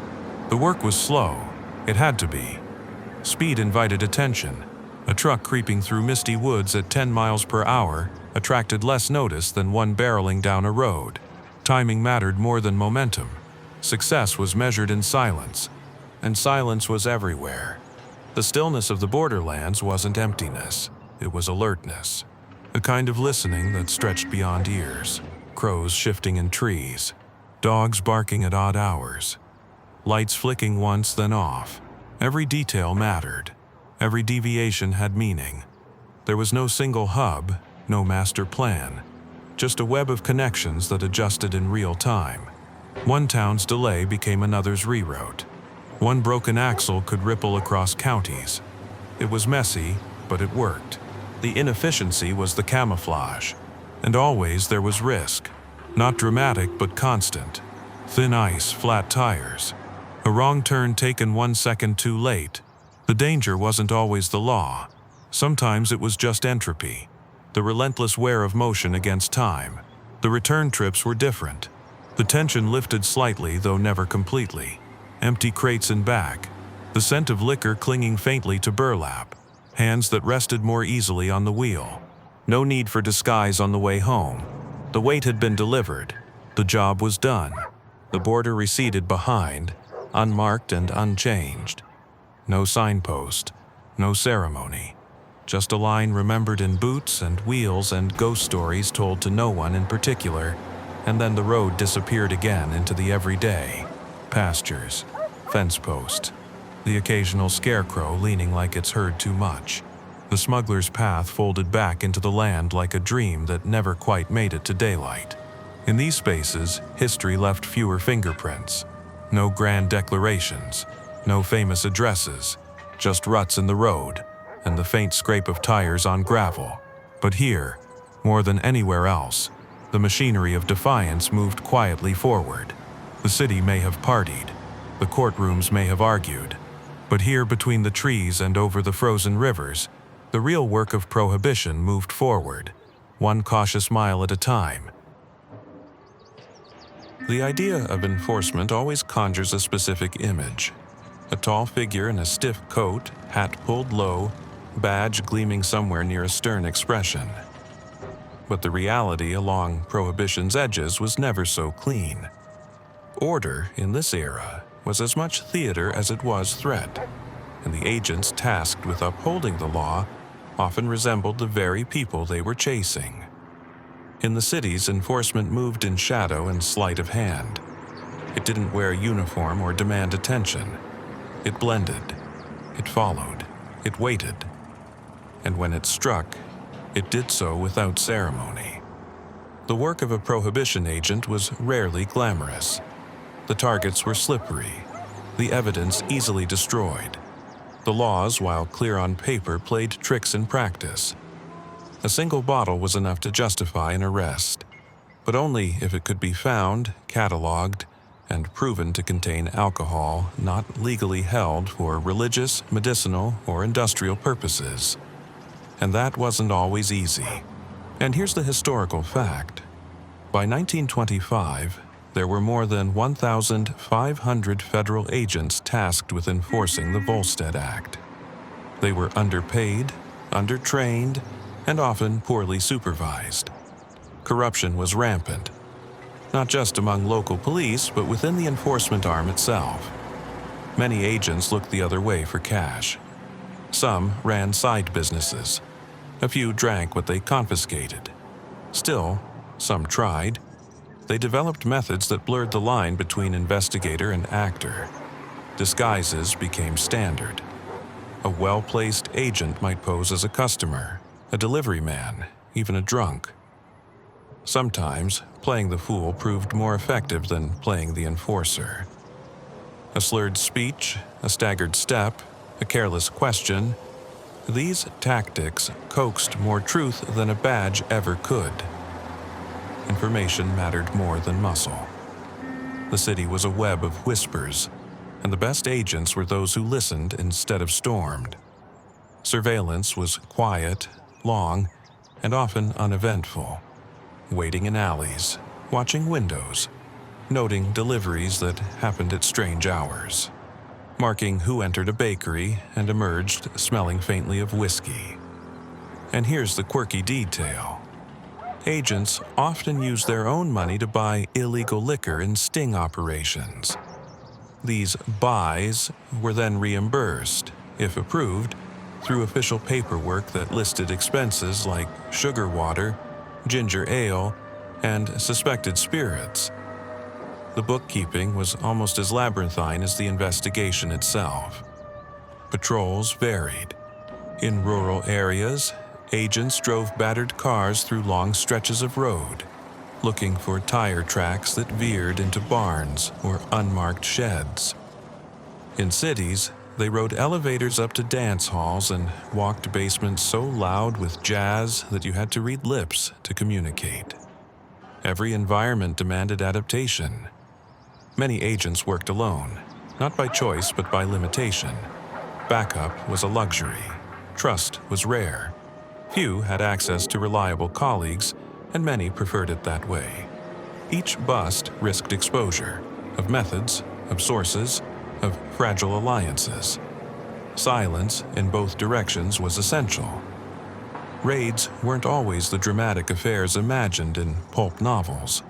The work was slow. It had to be. Speed invited attention. A truck creeping through misty woods at 10 miles per hour attracted less notice than one barreling down a road. Timing mattered more than momentum. Success was measured in silence, and silence was everywhere. The stillness of the borderlands wasn't emptiness, it was alertness. A kind of listening that stretched beyond ears. Crows shifting in trees, dogs barking at odd hours, lights flicking once then off. Every detail mattered. Every deviation had meaning. There was no single hub, no master plan, just a web of connections that adjusted in real time. One town's delay became another's reroute. One broken axle could ripple across counties. It was messy, but it worked. The inefficiency was the camouflage. And always there was risk. Not dramatic, but constant. Thin ice, flat tires. A wrong turn taken 1 second too late. The danger wasn't always the law. Sometimes it was just entropy. The relentless wear of motion against time. The return trips were different. The tension lifted slightly, though never completely. Empty crates in back. The scent of liquor clinging faintly to burlap. Hands that rested more easily on the wheel. No need for disguise on the way home. The weight had been delivered. The job was done. The border receded behind, unmarked and unchanged. No signpost, no ceremony. Just a line remembered in boots and wheels and ghost stories told to no one in particular, and then the road disappeared again into the everyday. Pastures, fence posts, the occasional scarecrow leaning like it's heard too much. The smuggler's path folded back into the land like a dream that never quite made it to daylight. In these spaces, history left fewer fingerprints. No grand declarations, no famous addresses, just ruts in the road and the faint scrape of tires on gravel. But here, more than anywhere else, the machinery of defiance moved quietly forward. The city may have partied, the courtrooms may have argued, but here between the trees and over the frozen rivers, the real work of prohibition moved forward, one cautious mile at a time. The idea of enforcement always conjures a specific image. A tall figure in a stiff coat, hat pulled low, badge gleaming somewhere near a stern expression. But the reality along Prohibition's edges was never so clean. Order, in this era, was as much theater as it was threat, and the agents tasked with upholding the law often resembled the very people they were chasing. In the cities, enforcement moved in shadow and sleight of hand. It didn't wear a uniform or demand attention. It blended. It followed. It waited. And when it struck, it did so without ceremony. The work of a prohibition agent was rarely glamorous. The targets were slippery, the evidence easily destroyed. The laws, while clear on paper, played tricks in practice. A single bottle was enough to justify an arrest, but only if it could be found, cataloged, and proven to contain alcohol not legally held for religious, medicinal, or industrial purposes. And that wasn't always easy. And here's the historical fact. By 1925, there were more than 1,500 federal agents tasked with enforcing the Volstead Act. They were underpaid, undertrained, and often poorly supervised. Corruption was rampant, not just among local police, but within the enforcement arm itself. Many agents looked the other way for cash. Some ran side businesses. A few drank what they confiscated. Still, some tried. They developed methods that blurred the line between investigator and actor. Disguises became standard. A well-placed agent might pose as a customer, a delivery man, even a drunk. Sometimes, playing the fool proved more effective than playing the enforcer. A slurred speech, a staggered step, a careless question, these tactics coaxed more truth than a badge ever could. Information mattered more than muscle. The city was a web of whispers, and the best agents were those who listened instead of stormed. Surveillance was quiet, long, and often uneventful. Waiting in alleys, watching windows, noting deliveries that happened at strange hours, marking who entered a bakery and emerged smelling faintly of whiskey. And here's the quirky detail. Agents often used their own money to buy illegal liquor in sting operations. These buys were then reimbursed, if approved, through official paperwork that listed expenses like sugar water, ginger ale, and suspected spirits. The bookkeeping was almost as labyrinthine as the investigation itself. Patrols varied. In rural areas, agents drove battered cars through long stretches of road, looking for tire tracks that veered into barns or unmarked sheds. In cities, they rode elevators up to dance halls and walked basements so loud with jazz that you had to read lips to communicate. Every environment demanded adaptation. Many agents worked alone, not by choice but by limitation. Backup was a luxury. Trust was rare. Few had access to reliable colleagues, and many preferred it that way. Each bust risked exposure, of methods, of sources, of fragile alliances. Silence in both directions was essential. Raids weren't always the dramatic affairs imagined in pulp novels.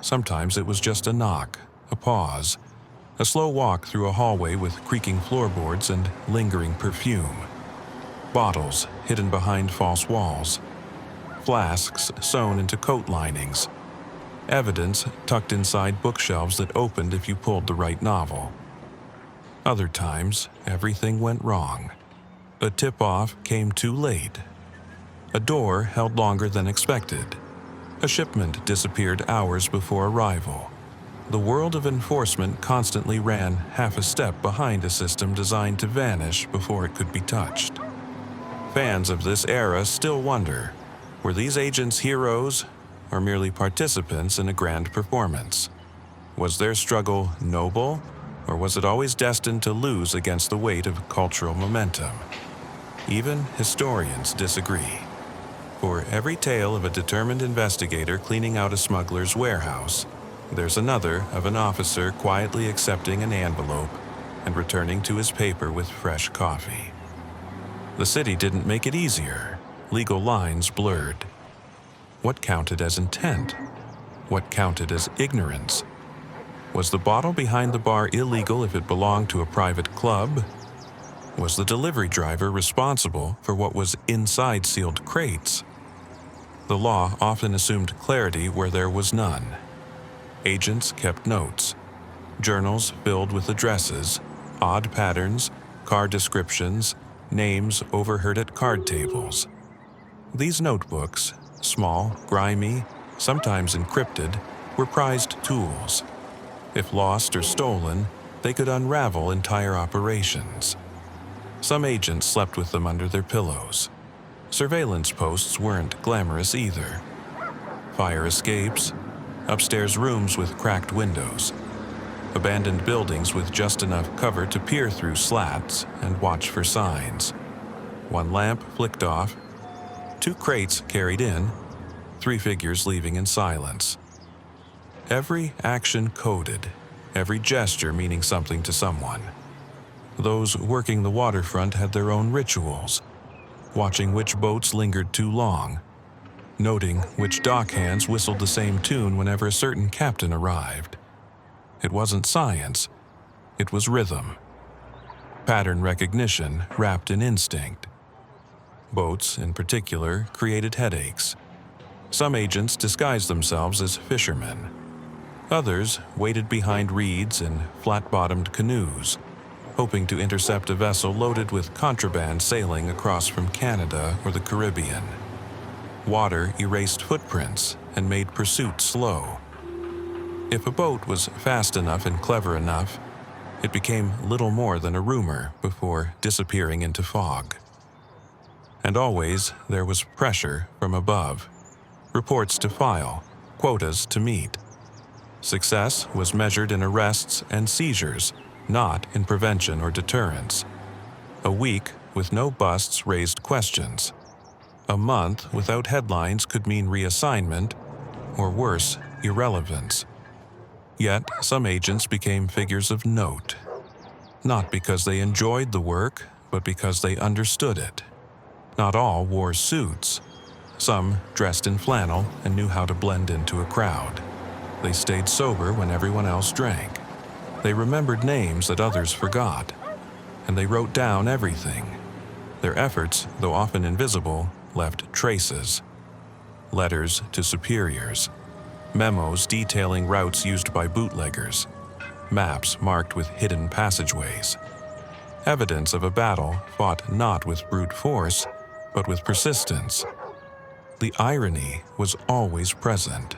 Sometimes it was just a knock, a pause, a slow walk through a hallway with creaking floorboards and lingering perfume. Bottles hidden behind false walls. Flasks sewn into coat linings. Evidence tucked inside bookshelves that opened if you pulled the right novel. Other times, everything went wrong. A tip-off came too late. A door held longer than expected. A shipment disappeared hours before arrival. The world of enforcement constantly ran half a step behind a system designed to vanish before it could be touched. Fans of this era still wonder, were these agents heroes or merely participants in a grand performance? Was their struggle noble, or was it always destined to lose against the weight of cultural momentum? Even historians disagree. For every tale of a determined investigator cleaning out a smuggler's warehouse, there's another of an officer quietly accepting an envelope and returning to his paper with fresh coffee. The city didn't make it easier. Legal lines blurred. What counted as intent? What counted as ignorance? Was the bottle behind the bar illegal if it belonged to a private club? Was the delivery driver responsible for what was inside sealed crates? The law often assumed clarity where there was none. Agents kept notes. Journals filled with addresses, odd patterns, car descriptions, names overheard at card tables. These notebooks, small, grimy, sometimes encrypted, were prized tools. If lost or stolen, they could unravel entire operations. Some agents slept with them under their pillows. Surveillance posts weren't glamorous either. Fire escapes, upstairs rooms with cracked windows, abandoned buildings with just enough cover to peer through slats and watch for signs. One lamp flicked off, 2 crates carried in, 3 figures leaving in silence. Every action coded, every gesture meaning something to someone. Those working the waterfront had their own rituals, watching which boats lingered too long, noting which dockhands whistled the same tune whenever a certain captain arrived. It wasn't science, it was rhythm. Pattern recognition wrapped in instinct. Boats, in particular, created headaches. Some agents disguised themselves as fishermen. Others waited behind reeds in flat-bottomed canoes. hoping to intercept a vessel loaded with contraband sailing across from Canada or the Caribbean. Water erased footprints and made pursuit slow. If a boat was fast enough and clever enough, it became little more than a rumor before disappearing into fog. And always there was pressure from above. Reports to file, quotas to meet. Success was measured in arrests and seizures, not in prevention or deterrence. A week with no busts raised questions. A month without headlines could mean reassignment, or worse, irrelevance. Yet some agents became figures of note, not because they enjoyed the work, but because they understood it. Not all wore suits. Some dressed in flannel and knew how to blend into a crowd. They stayed sober when everyone else drank. They remembered names that others forgot, and they wrote down everything. Their efforts, though often invisible, left traces. Letters to superiors, memos detailing routes used by bootleggers, maps marked with hidden passageways. Evidence of a battle fought not with brute force, but with persistence. The irony was always present.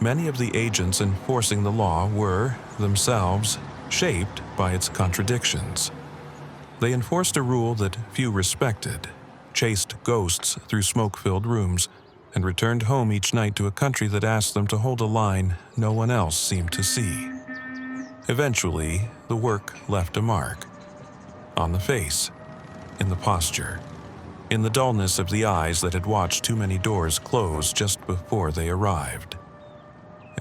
Many of the agents enforcing the law were, themselves, shaped by its contradictions. They enforced a rule that few respected, chased ghosts through smoke-filled rooms, and returned home each night to a country that asked them to hold a line no one else seemed to see. Eventually, the work left a mark. On the face, in the posture, in the dullness of the eyes that had watched too many doors close just before they arrived.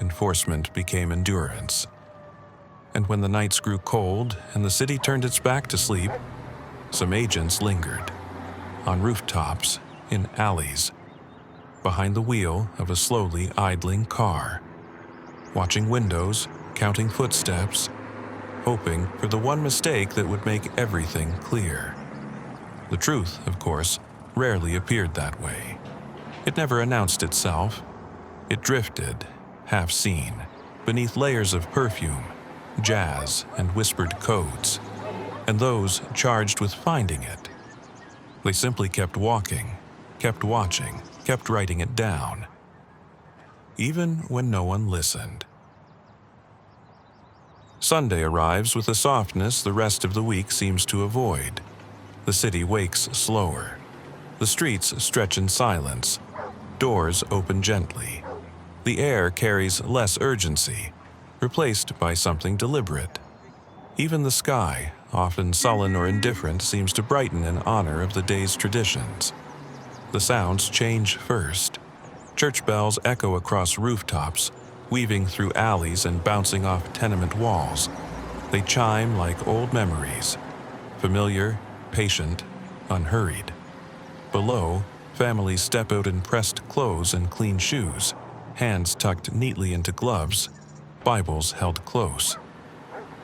Enforcement became endurance. And when the nights grew cold and the city turned its back to sleep, some agents lingered. On rooftops, in alleys, behind the wheel of a slowly idling car, watching windows, counting footsteps, hoping for the one mistake that would make everything clear. The truth, of course, rarely appeared that way. It never announced itself. It drifted, half seen, beneath layers of perfume, jazz, and whispered codes, and those charged with finding it. They simply kept walking, kept watching, kept writing it down, even when no one listened. Sunday arrives with a softness the rest of the week seems to avoid. The city wakes slower. The streets stretch in silence. Doors open gently. The air carries less urgency, replaced by something deliberate. Even the sky, often sullen or indifferent, seems to brighten in honor of the day's traditions. The sounds change first. Church bells echo across rooftops, weaving through alleys and bouncing off tenement walls. They chime like old memories, familiar, patient, unhurried. Below, families step out in pressed clothes and clean shoes, hands tucked neatly into gloves, Bibles held close.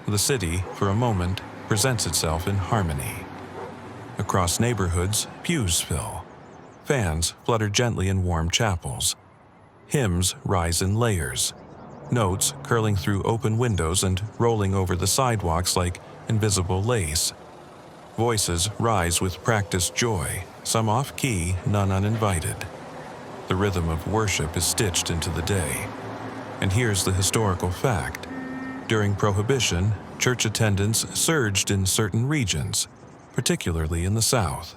The city, for a moment, presents itself in harmony. Across neighborhoods, pews fill. Fans flutter gently in warm chapels. Hymns rise in layers, notes curling through open windows and rolling over the sidewalks like invisible lace. Voices rise with practiced joy, some off-key, none uninvited. The rhythm of worship is stitched into the day. And here's the historical fact. During Prohibition, church attendance surged in certain regions, particularly in the South.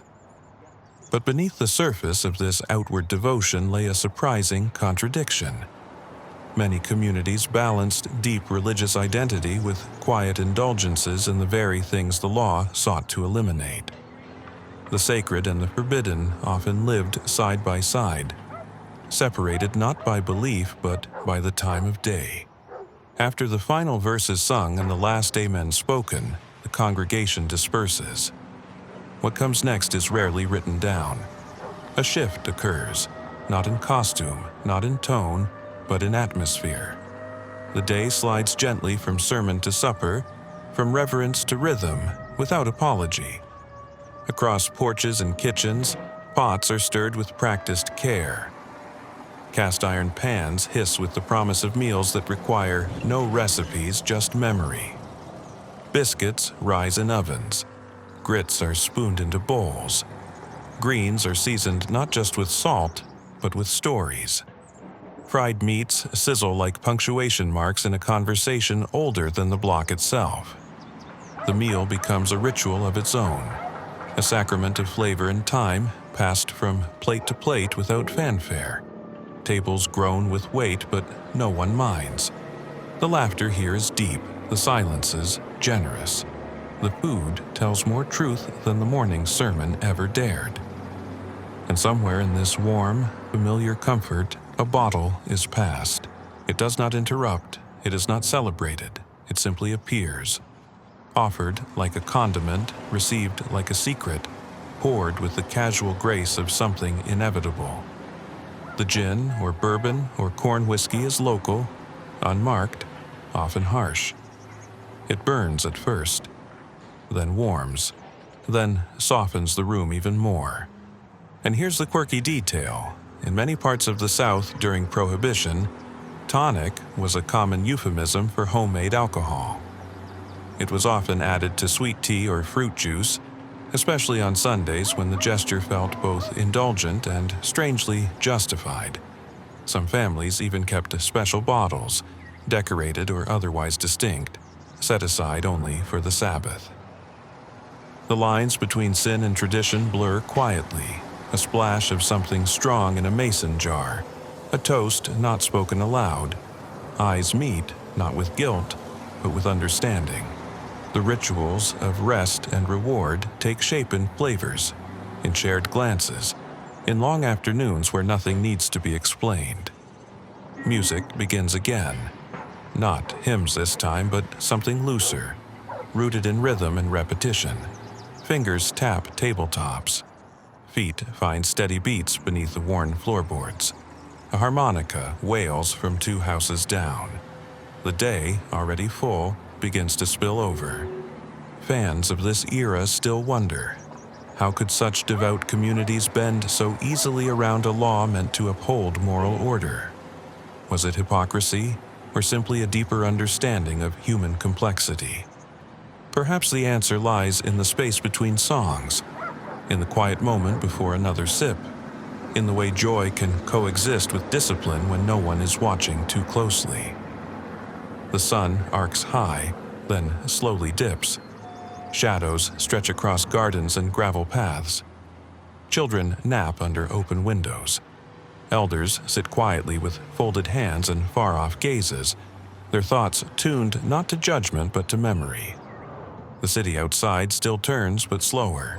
But beneath the surface of this outward devotion lay a surprising contradiction. Many communities balanced deep religious identity with quiet indulgences in the very things the law sought to eliminate. The sacred and the forbidden often lived side by side, separated not by belief but by the time of day. After the final verse is sung and the last amen spoken, the congregation disperses. What comes next is rarely written down. A shift occurs, not in costume, not in tone, but in atmosphere. The day slides gently from sermon to supper, from reverence to rhythm, without apology. Across porches and kitchens, pots are stirred with practiced care. Cast iron pans hiss with the promise of meals that require no recipes, just memory. Biscuits rise in ovens. Grits are spooned into bowls. Greens are seasoned not just with salt, but with stories. Fried meats sizzle like punctuation marks in a conversation older than the block itself. The meal becomes a ritual of its own, a sacrament of flavor and time passed from plate to plate without fanfare. Tables groan with weight, but no one minds. The laughter here is deep, the silences generous. The food tells more truth than the morning sermon ever dared. And somewhere in this warm, familiar comfort, a bottle is passed. It does not interrupt, it is not celebrated, it simply appears. Offered like a condiment, received like a secret, poured with the casual grace of something inevitable. The gin or bourbon or corn whiskey is local, unmarked, often harsh. It burns at first, then warms, then softens the room even more. And here's the quirky detail. In many parts of the South during Prohibition, tonic was a common euphemism for homemade alcohol. It was often added to sweet tea or fruit juice, especially on Sundays when the gesture felt both indulgent and strangely justified. Some families even kept special bottles, decorated or otherwise distinct, set aside only for the Sabbath. The lines between sin and tradition blur quietly, a splash of something strong in a mason jar, a toast not spoken aloud. Eyes meet, not with guilt, but with understanding. The rituals of rest and reward take shape in flavors, in shared glances, in long afternoons where nothing needs to be explained. Music begins again. Not hymns this time, but something looser, rooted in rhythm and repetition. Fingers tap tabletops. Feet find steady beats beneath the worn floorboards. A harmonica wails from 2 houses down. The day, already full, begins to spill over. Fans of this era still wonder, how could such devout communities bend so easily around a law meant to uphold moral order? Was it hypocrisy, or simply a deeper understanding of human complexity? Perhaps the answer lies in the space between songs, in the quiet moment before another sip, in the way joy can coexist with discipline when no one is watching too closely. The sun arcs high, then slowly dips. Shadows stretch across gardens and gravel paths. Children nap under open windows. Elders sit quietly with folded hands and far-off gazes, their thoughts tuned not to judgment but to memory. The city outside still turns but slower.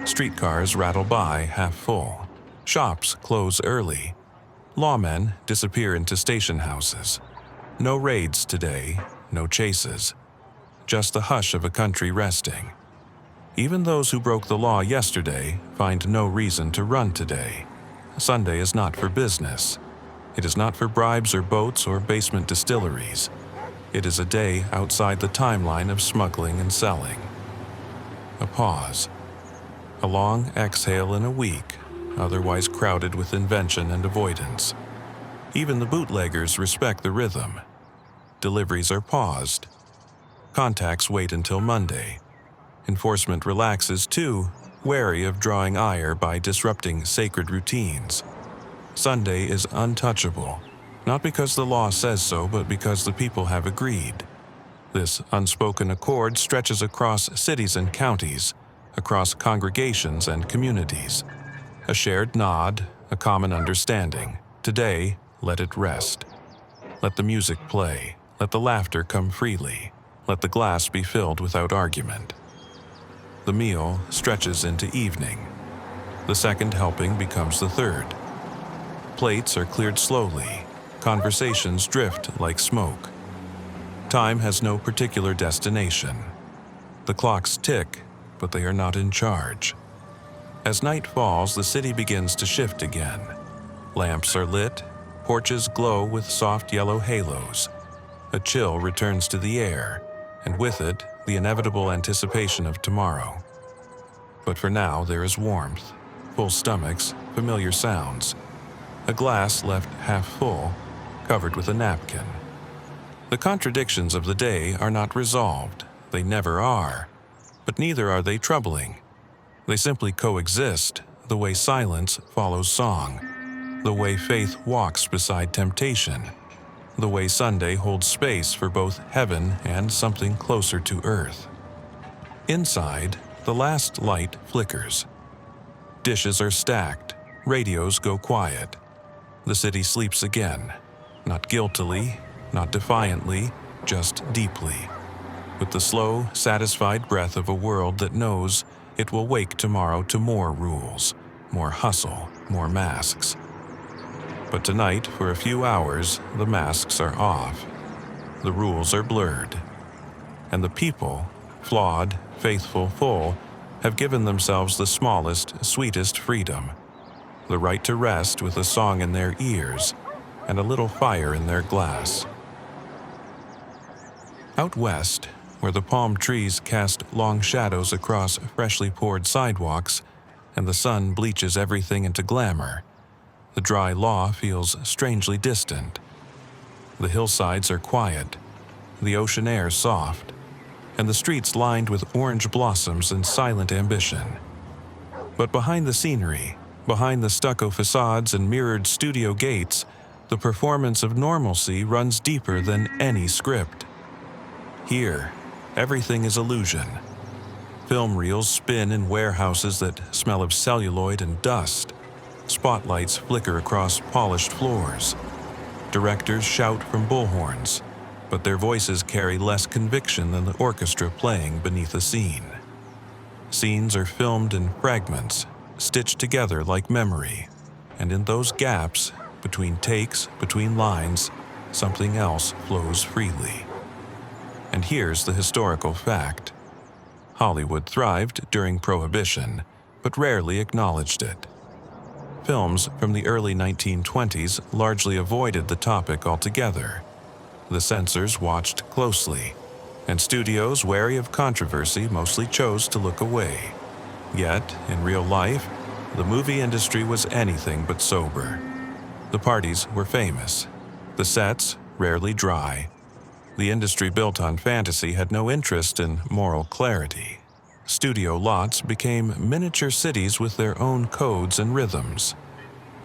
Streetcars rattle by half full. Shops close early. Lawmen disappear into station houses. No raids today, no chases. Just the hush of a country resting. Even those who broke the law yesterday find no reason to run today. Sunday is not for business. It is not for bribes or boats or basement distilleries. It is a day outside the timeline of smuggling and selling. A pause. A long exhale in a week, otherwise crowded with invention and avoidance. Even the bootleggers respect the rhythm. Deliveries are paused. Contacts wait until Monday. Enforcement relaxes too, wary of drawing ire by disrupting sacred routines. Sunday is untouchable, not because the law says so, but because the people have agreed. This unspoken accord stretches across cities and counties, across congregations and communities. A shared nod, a common understanding. Today, let it rest. Let the music play. Let the laughter come freely. Let the glass be filled without argument. The meal stretches into evening. The second helping becomes the third. Plates are cleared slowly. Conversations drift like smoke. Time has no particular destination. The clocks tick, but they are not in charge. As night falls, the city begins to shift again. Lamps are lit, porches glow with soft yellow halos. A chill returns to the air, and with it, the inevitable anticipation of tomorrow. But for now, there is warmth, full stomachs, familiar sounds. A glass left half full, covered with a napkin. The contradictions of the day are not resolved. They never are, but neither are they troubling. They simply coexist, the way silence follows song, the way faith walks beside temptation, the way Sunday holds space for both heaven and something closer to earth. Inside, the last light flickers. Dishes are stacked, radios go quiet. The city sleeps again, not guiltily, not defiantly, just deeply, with the slow, satisfied breath of a world that knows it will wake tomorrow to more rules, more hustle, more masks. But tonight, for a few hours, the masks are off. The rules are blurred. And the people, flawed, faithful, full, have given themselves the smallest, sweetest freedom. The right to rest with a song in their ears and a little fire in their glass. Out west, where the palm trees cast long shadows across freshly poured sidewalks and the sun bleaches everything into glamour, the dry law feels strangely distant. The hillsides are quiet, the ocean air soft, and the streets lined with orange blossoms and silent ambition. But behind the scenery, behind the stucco facades and mirrored studio gates, the performance of normalcy runs deeper than any script. Here, everything is illusion. Film reels spin in warehouses that smell of celluloid and dust. Spotlights flicker across polished floors. Directors shout from bullhorns, but their voices carry less conviction than the orchestra playing beneath a scene. Scenes are filmed in fragments, stitched together like memory, and in those gaps, between takes, between lines, something else flows freely. And here's the historical fact. Hollywood thrived during Prohibition, but rarely acknowledged it. Films from the early 1920s largely avoided the topic altogether. The censors watched closely, and studios wary of controversy mostly chose to look away. Yet, in real life, the movie industry was anything but sober. The parties were famous, the sets rarely dry. The industry built on fantasy had no interest in moral clarity. Studio lots became miniature cities with their own codes and rhythms.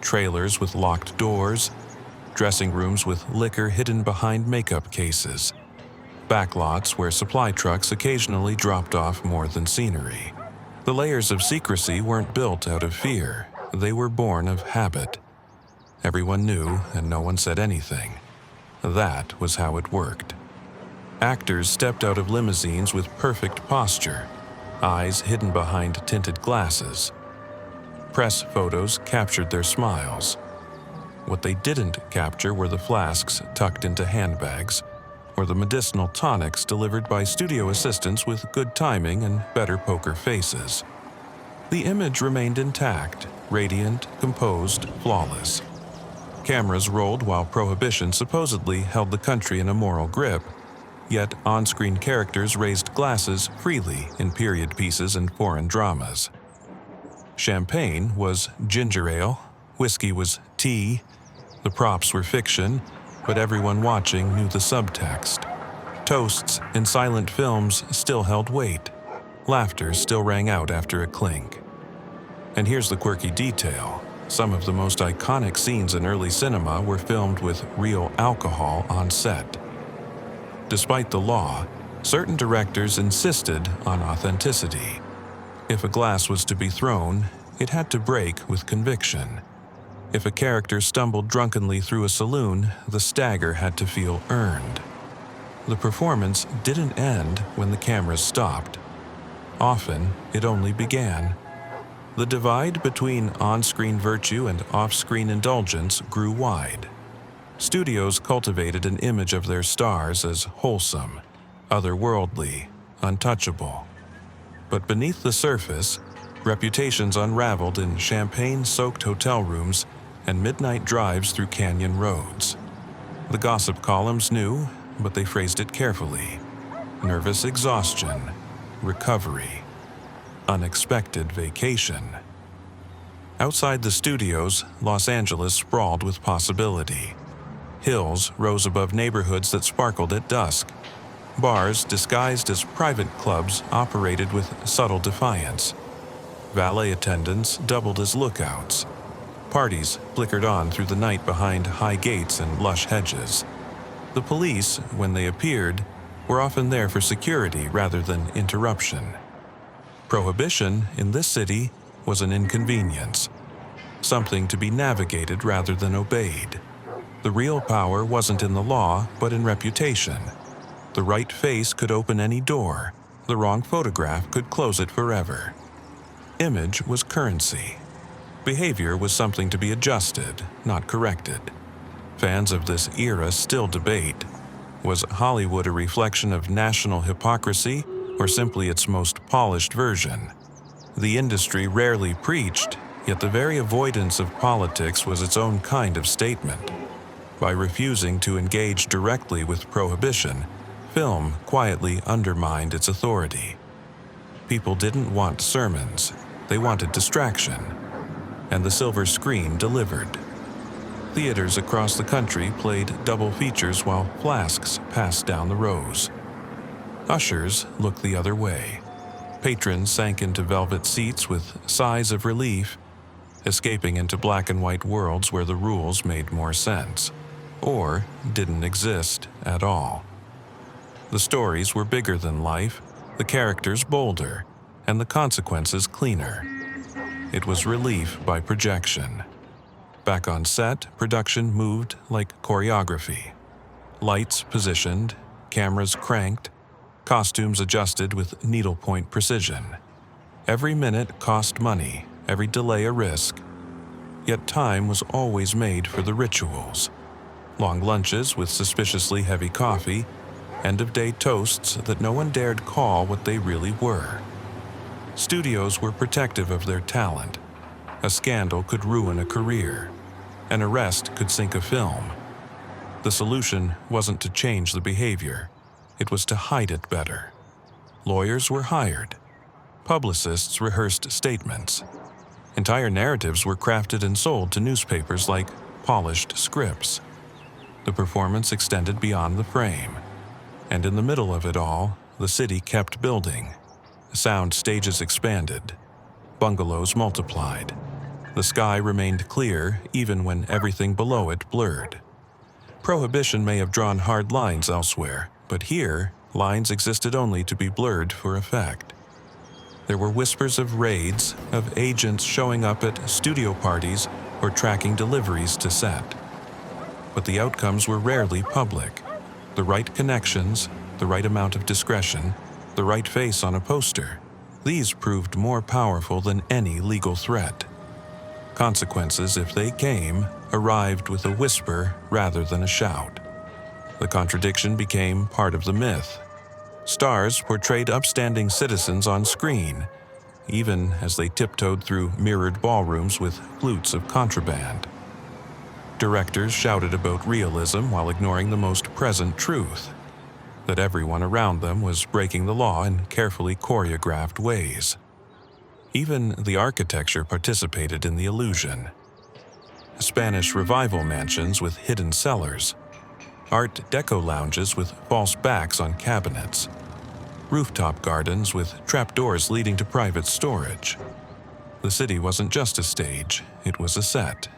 Trailers with locked doors, dressing rooms with liquor hidden behind makeup cases, backlots where supply trucks occasionally dropped off more than scenery. The layers of secrecy weren't built out of fear, they were born of habit. Everyone knew and no one said anything. That was how it worked. Actors stepped out of limousines with perfect posture, eyes hidden behind tinted glasses. Press photos captured their smiles. What they didn't capture were the flasks tucked into handbags, or the medicinal tonics delivered by studio assistants with good timing and better poker faces. The image remained intact, radiant, composed, flawless. Cameras rolled while Prohibition supposedly held the country in a moral grip, yet on-screen characters raised glasses freely in period pieces and foreign dramas. Champagne was ginger ale, whiskey was tea, the props were fiction, but everyone watching knew the subtext. Toasts in silent films still held weight. Laughter still rang out after a clink. And here's the quirky detail. Some of the most iconic scenes in early cinema were filmed with real alcohol on set. Despite the law, certain directors insisted on authenticity. If a glass was to be thrown, it had to break with conviction. If a character stumbled drunkenly through a saloon, the stagger had to feel earned. The performance didn't end when the cameras stopped. Often, it only began. The divide between on-screen virtue and off-screen indulgence grew wide. Studios cultivated an image of their stars as wholesome, otherworldly, untouchable. But beneath the surface, reputations unraveled in champagne-soaked hotel rooms and midnight drives through canyon roads. The gossip columns knew, but they phrased it carefully. Nervous exhaustion, recovery, unexpected vacation. Outside the studios, Los Angeles sprawled with possibility. Hills rose above neighborhoods that sparkled at dusk. Bars disguised as private clubs operated with subtle defiance. Valet attendants doubled as lookouts. Parties flickered on through the night behind high gates and lush hedges. The police, when they appeared, were often there for security rather than interruption. Prohibition in this city was an inconvenience, something to be navigated rather than obeyed. The real power wasn't in the law, but in reputation. The right face could open any door. The wrong photograph could close it forever. Image was currency. Behavior was something to be adjusted, not corrected. Fans of this era still debate. Was Hollywood a reflection of national hypocrisy or simply its most polished version? The industry rarely preached, yet the very avoidance of politics was its own kind of statement. By refusing to engage directly with prohibition, film quietly undermined its authority. People didn't want sermons, they wanted distraction, and the silver screen delivered. Theaters across the country played double features while flasks passed down the rows. Ushers looked the other way. Patrons sank into velvet seats with sighs of relief, escaping into black and white worlds where the rules made more sense, or didn't exist at all. The stories were bigger than life, the characters bolder, and the consequences cleaner. It was relief by projection. Back on set, production moved like choreography. Lights positioned, cameras cranked, costumes adjusted with needlepoint precision. Every minute cost money, every delay a risk. Yet time was always made for the rituals. Long lunches with suspiciously heavy coffee, end-of-day toasts that no one dared call what they really were. Studios were protective of their talent. A scandal could ruin a career. An arrest could sink a film. The solution wasn't to change the behavior. It was to hide it better. Lawyers were hired. Publicists rehearsed statements. Entire narratives were crafted and sold to newspapers like polished scripts. The performance extended beyond the frame. And in the middle of it all, the city kept building. Sound stages expanded. Bungalows multiplied. The sky remained clear even when everything below it blurred. Prohibition may have drawn hard lines elsewhere, but here, lines existed only to be blurred for effect. There were whispers of raids, of agents showing up at studio parties or tracking deliveries to set. But the outcomes were rarely public. The right connections, the right amount of discretion, the right face on a poster, these proved more powerful than any legal threat. Consequences, if they came, arrived with a whisper rather than a shout. The contradiction became part of the myth. Stars portrayed upstanding citizens on screen, even as they tiptoed through mirrored ballrooms with flutes of contraband. Directors shouted about realism while ignoring the most present truth, that everyone around them was breaking the law in carefully choreographed ways. Even the architecture participated in the illusion. Spanish Revival mansions with hidden cellars, Art Deco lounges with false backs on cabinets, rooftop gardens with trapdoors leading to private storage. The city wasn't just a stage, it was a set,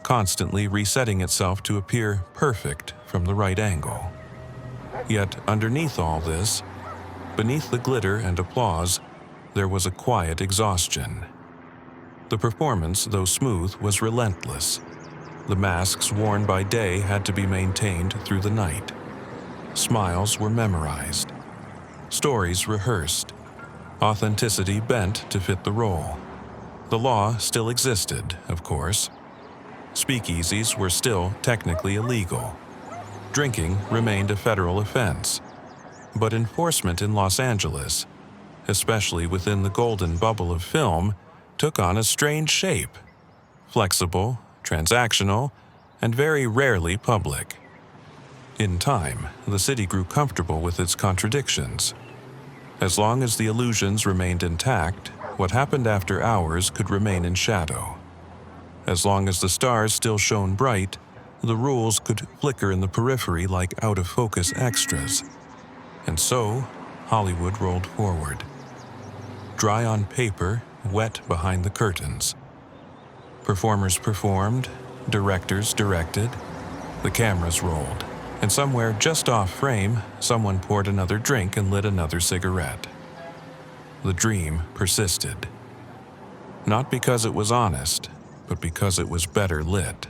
constantly resetting itself to appear perfect from the right angle. Yet underneath all this, beneath the glitter and applause, there was a quiet exhaustion. The performance, though smooth, was relentless. The masks worn by day had to be maintained through the night. Smiles were memorized. Stories rehearsed. Authenticity bent to fit the role. The law still existed, of course. Speakeasies were still technically illegal. Drinking remained a federal offense. But enforcement in Los Angeles, especially within the golden bubble of film, took on a strange shape. Flexible, transactional, and very rarely public. In time, the city grew comfortable with its contradictions. As long as the illusions remained intact, what happened after hours could remain in shadow. As long as the stars still shone bright, the rules could flicker in the periphery like out-of-focus extras. And so, Hollywood rolled forward. Dry on paper, wet behind the curtains. Performers performed, directors directed, the cameras rolled, and somewhere just off frame, someone poured another drink and lit another cigarette. The dream persisted. Not because it was honest, but because it was better lit.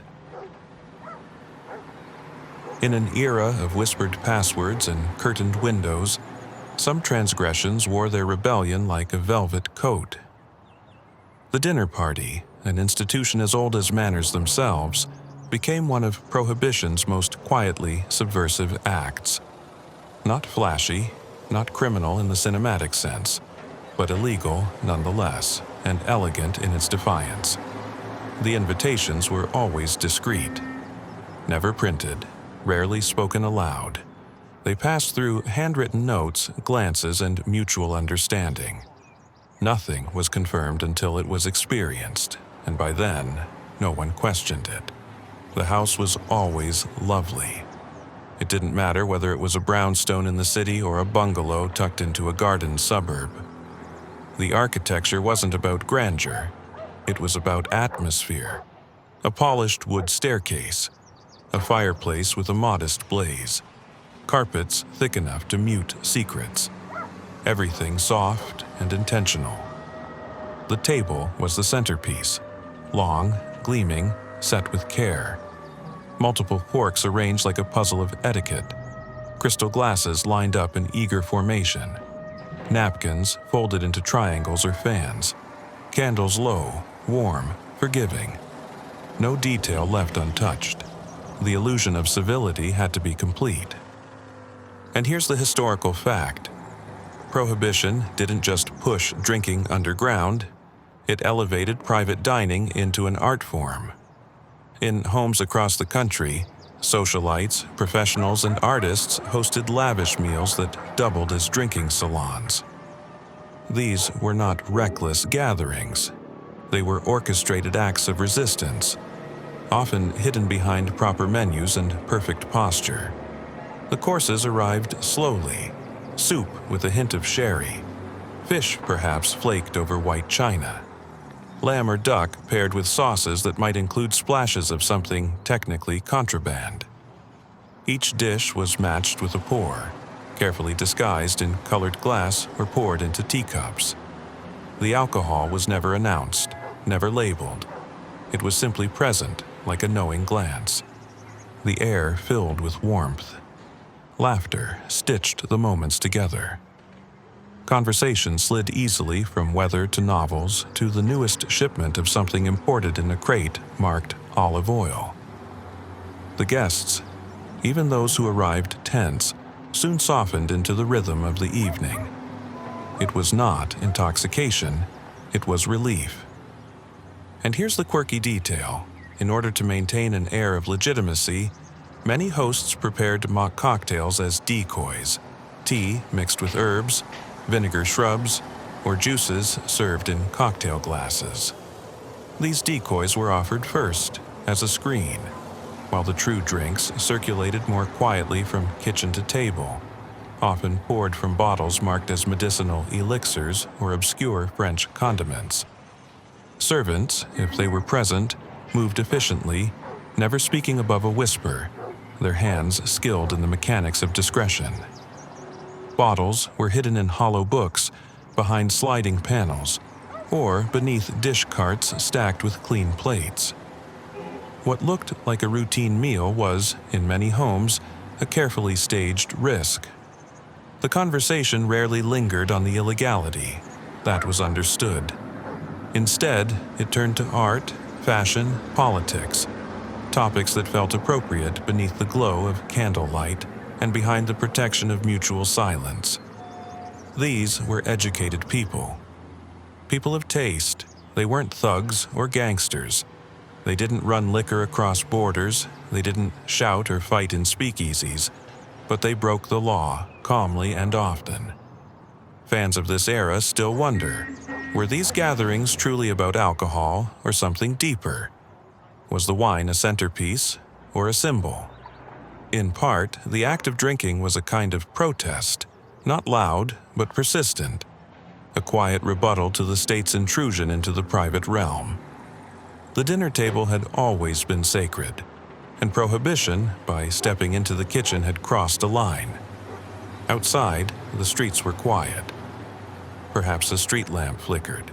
In an era of whispered passwords and curtained windows, some transgressions wore their rebellion like a velvet coat. The dinner party, an institution as old as manners themselves, became one of Prohibition's most quietly subversive acts. Not flashy, not criminal in the cinematic sense, but illegal nonetheless, and elegant in its defiance. The invitations were always discreet, never printed, rarely spoken aloud. They passed through handwritten notes, glances, and mutual understanding. Nothing was confirmed until it was experienced, and by then, no one questioned it. The house was always lovely. It didn't matter whether it was a brownstone in the city or a bungalow tucked into a garden suburb. The architecture wasn't about grandeur. It was about atmosphere. A polished wood staircase, a fireplace with a modest blaze, carpets thick enough to mute secrets, everything soft and intentional. The table was the centerpiece, long, gleaming, set with care. Multiple forks arranged like a puzzle of etiquette, crystal glasses lined up in eager formation, napkins folded into triangles or fans, candles low, warm, forgiving. No detail left untouched. The illusion of civility had to be complete. And here's the historical fact. Prohibition didn't just push drinking underground, it elevated private dining into an art form. In homes across the country, socialites, professionals, and artists hosted lavish meals that doubled as drinking salons. These were not reckless gatherings. They were orchestrated acts of resistance, often hidden behind proper menus and perfect posture. The courses arrived slowly, soup with a hint of sherry, fish perhaps flaked over white china, lamb or duck paired with sauces that might include splashes of something technically contraband. Each dish was matched with a pour, carefully disguised in colored glass or poured into teacups. The alcohol was never announced, never labeled. It was simply present, like a knowing glance. The air filled with warmth. Laughter stitched the moments together. Conversation slid easily from weather to novels to the newest shipment of something imported in a crate marked olive oil. The guests, even those who arrived tense, soon softened into the rhythm of the evening. It was not intoxication, it was relief. And here's the quirky detail. In order to maintain an air of legitimacy, many hosts prepared mock cocktails as decoys, tea mixed with herbs, vinegar shrubs, or juices served in cocktail glasses. These decoys were offered first, as a screen, while the true drinks circulated more quietly from kitchen to table, often poured from bottles marked as medicinal elixirs or obscure French condiments. Servants, if they were present, moved efficiently, never speaking above a whisper, their hands skilled in the mechanics of discretion. Bottles were hidden in hollow books, behind sliding panels, or beneath dish carts stacked with clean plates. What looked like a routine meal was, in many homes, a carefully staged risk. The conversation rarely lingered on the illegality. That was understood. Instead, it turned to art, fashion, politics, topics that felt appropriate beneath the glow of candlelight and behind the protection of mutual silence. These were educated people. People of taste. They weren't thugs or gangsters. They didn't run liquor across borders. They didn't shout or fight in speakeasies. But they broke the law, calmly and often. Fans of this era still wonder, were these gatherings truly about alcohol or something deeper? Was the wine a centerpiece or a symbol? In part, the act of drinking was a kind of protest, Not loud, but persistent. A quiet rebuttal to the state's intrusion into the private realm. The dinner table had always been sacred, and Prohibition, by stepping into the kitchen, had crossed a line. Outside, the streets were quiet. Perhaps a street lamp flickered.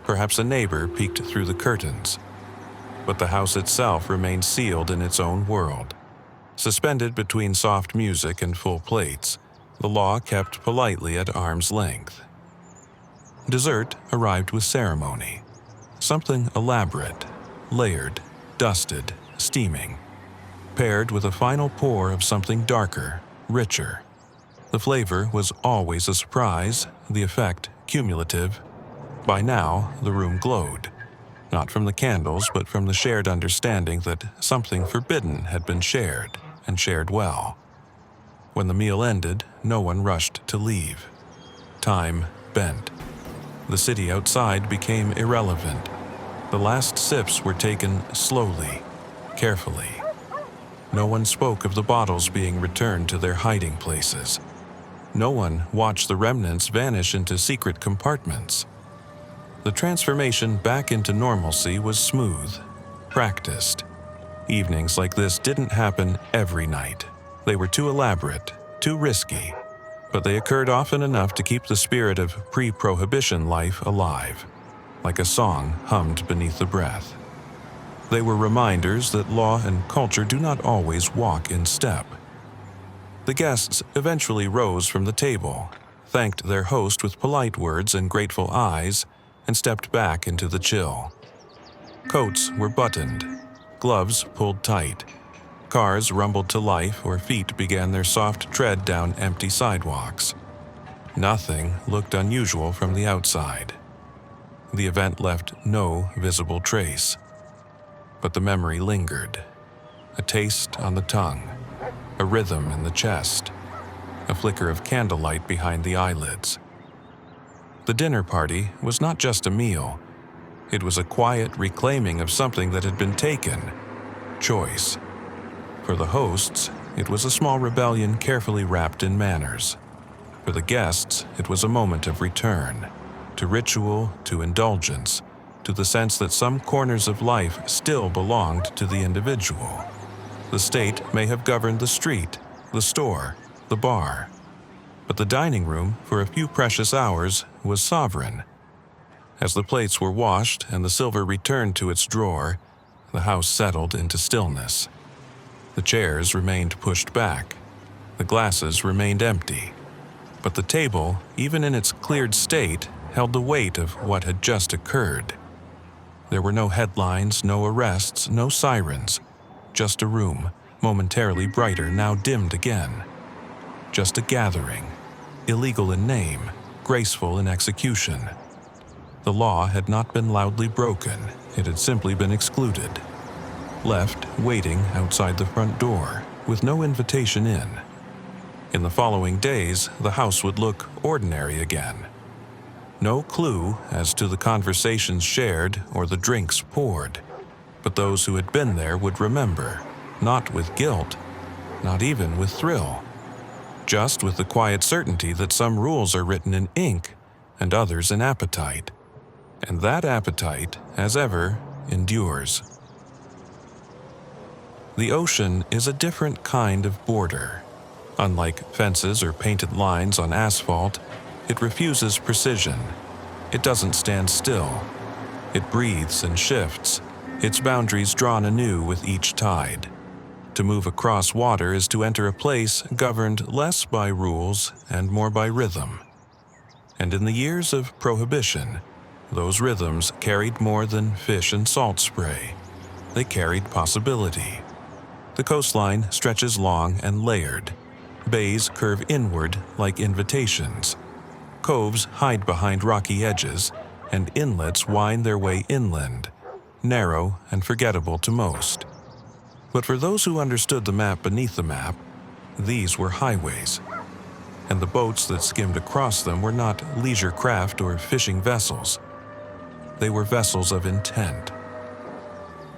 Perhaps a neighbor peeked through the curtains. But the house itself remained sealed in its own world. Suspended between soft music and full plates, the law kept politely at arm's length. Dessert arrived with ceremony. Something elaborate, layered, dusted, steaming, paired with a final pour of something darker, richer. The flavor was always a surprise, the effect cumulative. By now, the room glowed, not from the candles, but from the shared understanding that something forbidden had been shared, and shared well. When the meal ended, no one rushed to leave. Time bent. The city outside became irrelevant. The last sips were taken slowly, carefully. No one spoke of the bottles being returned to their hiding places. No one watched the remnants vanish into secret compartments. The transformation back into normalcy was smooth, practiced. Evenings like this didn't happen every night. They were too elaborate, too risky, but they occurred often enough to keep the spirit of pre-Prohibition life alive, like a song hummed beneath the breath. They were reminders that law and culture do not always walk in step. The guests eventually rose from the table, thanked their host with polite words and grateful eyes, and stepped back into the chill. Coats were buttoned, gloves pulled tight. Cars rumbled to life or feet began their soft tread down empty sidewalks. Nothing looked unusual from the outside. The event left no visible trace. But the memory lingered. A taste on the tongue, a rhythm in the chest, a flicker of candlelight behind the eyelids. The dinner party was not just a meal. It was a quiet reclaiming of something that had been taken. Choice. For the hosts, it was a small rebellion carefully wrapped in manners. For the guests, it was a moment of return, to ritual, to indulgence, to the sense that some corners of life still belonged to the individual. The state may have governed the street, the store, the bar, but the dining room, for a few precious hours, was sovereign. As the plates were washed and the silver returned to its drawer, the house settled into stillness. The chairs remained pushed back. The glasses remained empty. But the table, even in its cleared state, held the weight of what had just occurred. There were no headlines, no arrests, no sirens. Just a room, momentarily brighter, now dimmed again. Just a gathering, illegal in name, graceful in execution. The law had not been loudly broken, it had simply been excluded. Left waiting outside the front door, with no invitation in. In the following days, the house would look ordinary again. No clue as to the conversations shared or the drinks poured, but those who had been there would remember, not with guilt, not even with thrill, just with the quiet certainty that some rules are written in ink and others in appetite, and that appetite, as ever, endures. The ocean is a different kind of border. Unlike fences or painted lines on asphalt, it refuses precision. It doesn't stand still. It breathes and shifts, its boundaries drawn anew with each tide. To move across water is to enter a place governed less by rules and more by rhythm. And in the years of Prohibition, those rhythms carried more than fish and salt spray. They carried possibility. The coastline stretches long and layered. Bays curve inward like invitations. Coves hide behind rocky edges, and inlets wind their way inland, narrow and forgettable to most. But for those who understood the map beneath the map, these were highways. And the boats that skimmed across them were not leisure craft or fishing vessels. They were vessels of intent.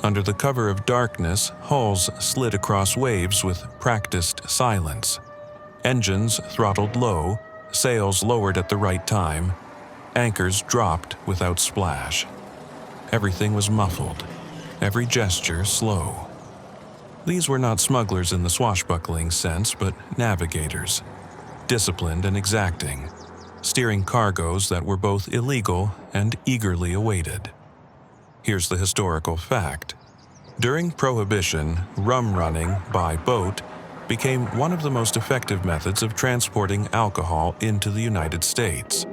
Under the cover of darkness, hulls slid across waves with practiced silence. Engines throttled low, sails lowered at the right time, anchors dropped without splash. Everything was muffled, every gesture slow. These were not smugglers in the swashbuckling sense, but navigators, disciplined and exacting, steering cargoes that were both illegal and eagerly awaited. Here's the historical fact. During Prohibition, rum running by boat became one of the most effective methods of transporting alcohol into the United States.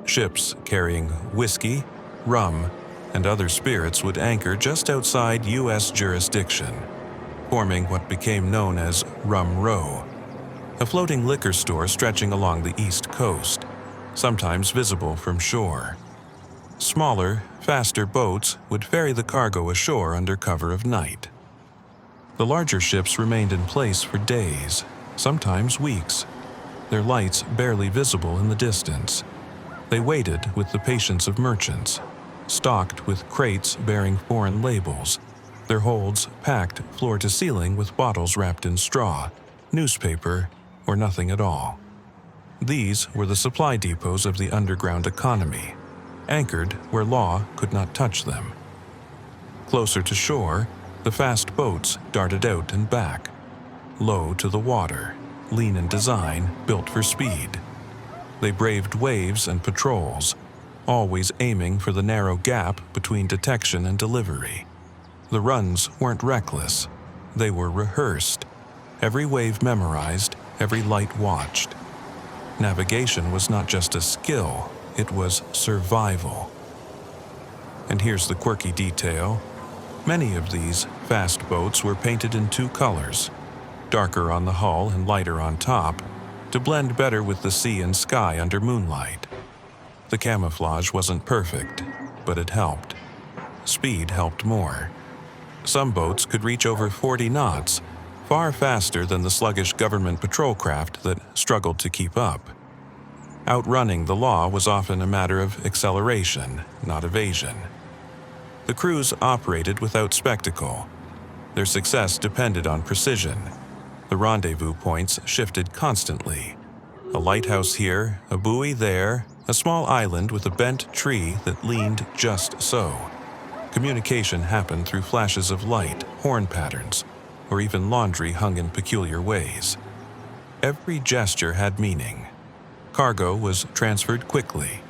Ships carrying whiskey, rum, and other spirits would anchor just outside U.S. jurisdiction, forming what became known as Rum Row, a floating liquor store stretching along the East Coast, sometimes visible from shore. Smaller, faster boats would ferry the cargo ashore under cover of night. The larger ships remained in place for days, sometimes weeks, their lights barely visible in the distance. They waited with the patience of merchants, stocked with crates bearing foreign labels, their holds packed floor to ceiling with bottles wrapped in straw, newspaper, or nothing at all. These were the supply depots of the underground economy, anchored where law could not touch them. Closer to shore, the fast boats darted out and back, low to the water, lean in design, built for speed. They braved waves and patrols, always aiming for the narrow gap between detection and delivery. The runs weren't reckless, they were rehearsed, every wave memorized, every light watched. Navigation was not just a skill, it was survival. And here's the quirky detail. Many of these fast boats were painted in two colors, darker on the hull and lighter on top, to blend better with the sea and sky under moonlight. The camouflage wasn't perfect, but it helped. Speed helped more. Some boats could reach over 40 knots, far faster than the sluggish government patrol craft that struggled to keep up. Outrunning the law was often a matter of acceleration, not evasion. The crews operated without spectacle. Their success depended on precision. The rendezvous points shifted constantly. A lighthouse here, a buoy there, a small island with a bent tree that leaned just so. Communication happened through flashes of light, horn patterns, or even laundry hung in peculiar ways. Every gesture had meaning. Cargo was transferred quickly,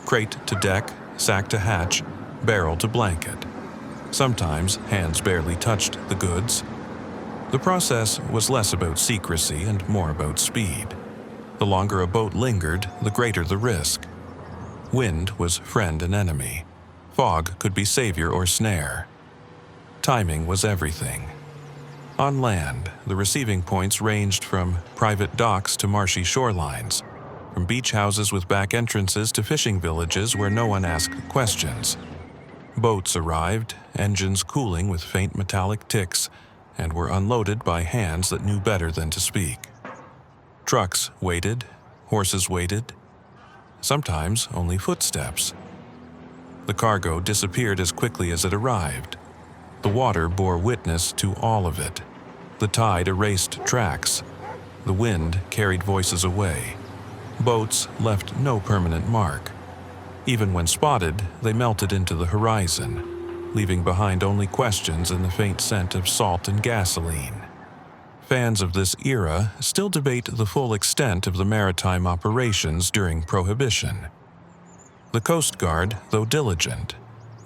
crate to deck, sack to hatch, barrel to blanket. Sometimes hands barely touched the goods. The process was less about secrecy and more about speed. The longer a boat lingered, the greater the risk. Wind was friend and enemy. Fog could be savior or snare. Timing was everything. On land, the receiving points ranged from private docks to marshy shorelines, from beach houses with back entrances to fishing villages where no one asked questions. Boats arrived, engines cooling with faint metallic ticks, and were unloaded by hands that knew better than to speak. Trucks waited, horses waited, sometimes only footsteps. The cargo disappeared as quickly as it arrived. The water bore witness to all of it. The tide erased tracks. The wind carried voices away. Boats left no permanent mark. Even when spotted, they melted into the horizon, leaving behind only questions and the faint scent of salt and gasoline. Fans of this era still debate the full extent of the maritime operations during Prohibition. The Coast Guard, though diligent,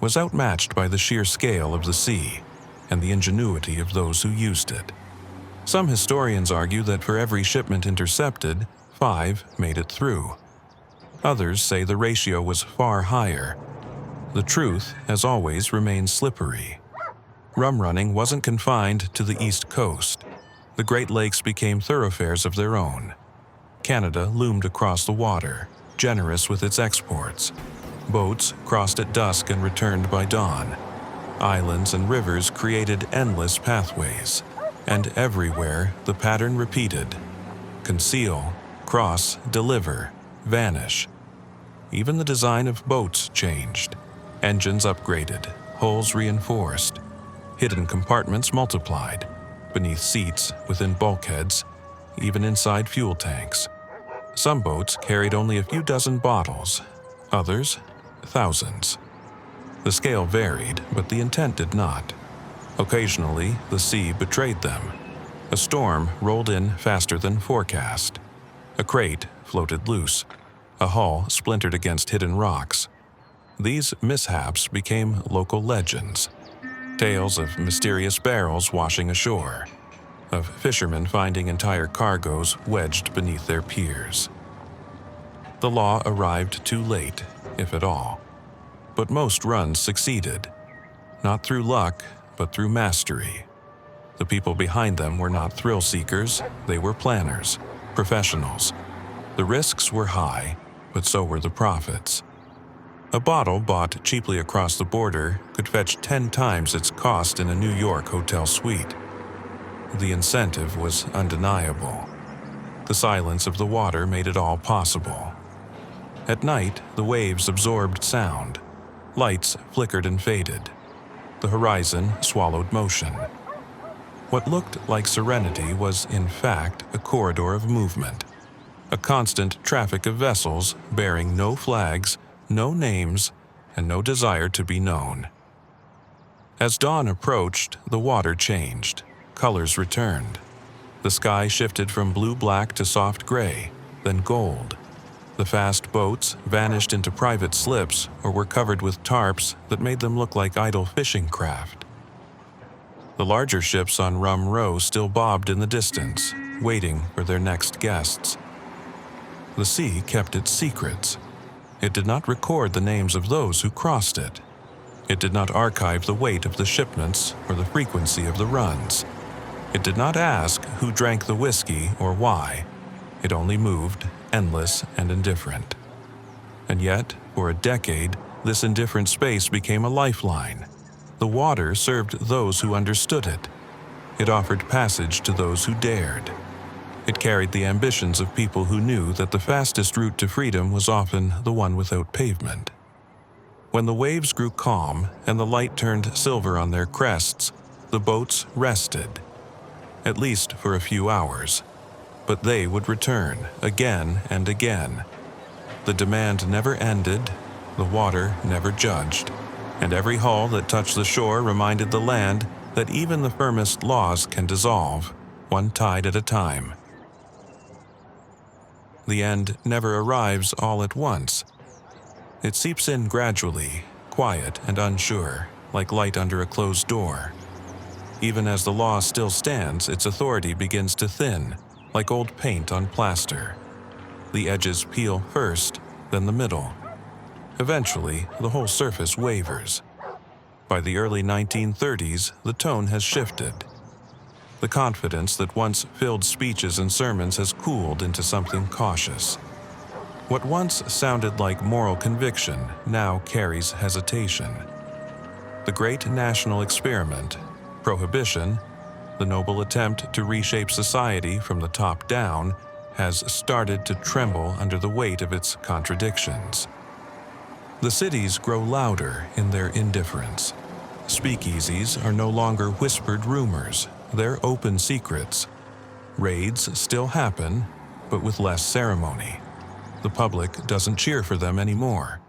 was outmatched by the sheer scale of the sea and the ingenuity of those who used it. Some historians argue that for every shipment intercepted, 5 made it through. Others say the ratio was far higher. The truth, as always, remains slippery. Rum running wasn't confined to the East Coast. The Great Lakes became thoroughfares of their own. Canada loomed across the water, generous with its exports. Boats crossed at dusk and returned by dawn. Islands and rivers created endless pathways. And everywhere, the pattern repeated. Conceal, cross, deliver, vanish. Even the design of boats changed. Engines upgraded, hulls reinforced. Hidden compartments multiplied. Beneath seats, within bulkheads, even inside fuel tanks. Some boats carried only a few dozen bottles, others, thousands. The scale varied, but the intent did not. Occasionally, the sea betrayed them. A storm rolled in faster than forecast. A crate floated loose. A hull splintered against hidden rocks. These mishaps became local legends. Tales of mysterious barrels washing ashore, of fishermen finding entire cargoes wedged beneath their piers. The law arrived too late, if at all. But most runs succeeded, not through luck, but through mastery. The people behind them were not thrill seekers, they were planners, professionals. The risks were high, but so were the profits. A bottle bought cheaply across the border could fetch 10 times its cost in a New York hotel suite. The incentive was undeniable. The silence of the water made it all possible. At night, the waves absorbed sound. Lights flickered and faded. The horizon swallowed motion. What looked like serenity was, in fact, a corridor of movement. A constant traffic of vessels bearing no flags, no names, and no desire to be known. As dawn approached, the water changed. Colors returned. The sky shifted from blue-black to soft gray, then gold. The fast boats vanished into private slips or were covered with tarps that made them look like idle fishing craft. The larger ships on Rum Row still bobbed in the distance, waiting for their next guests. The sea kept its secrets. It did not record the names of those who crossed it. It did not archive the weight of the shipments or the frequency of the runs. It did not ask who drank the whiskey or why. It only moved, endless and indifferent. And yet, for a decade, this indifferent space became a lifeline. The water served those who understood it. It offered passage to those who dared. It carried the ambitions of people who knew that the fastest route to freedom was often the one without pavement. When the waves grew calm and the light turned silver on their crests, the boats rested, at least for a few hours. But they would return again and again. The demand never ended, the water never judged, and every hull that touched the shore reminded the land that even the firmest laws can dissolve, one tide at a time. The end never arrives all at once. It seeps in gradually, quiet and unsure, like light under a closed door. Even as the law still stands, its authority begins to thin, like old paint on plaster. The edges peel first, then the middle. Eventually, the whole surface wavers. By the early 1930s, the tone has shifted. The confidence that once filled speeches and sermons has cooled into something cautious. What once sounded like moral conviction now carries hesitation. The great national experiment, Prohibition, the noble attempt to reshape society from the top down, has started to tremble under the weight of its contradictions. The cities grow louder in their indifference. Speakeasies are no longer whispered rumors, they're open secrets. Raids still happen, but with less ceremony. The public doesn't cheer for them anymore.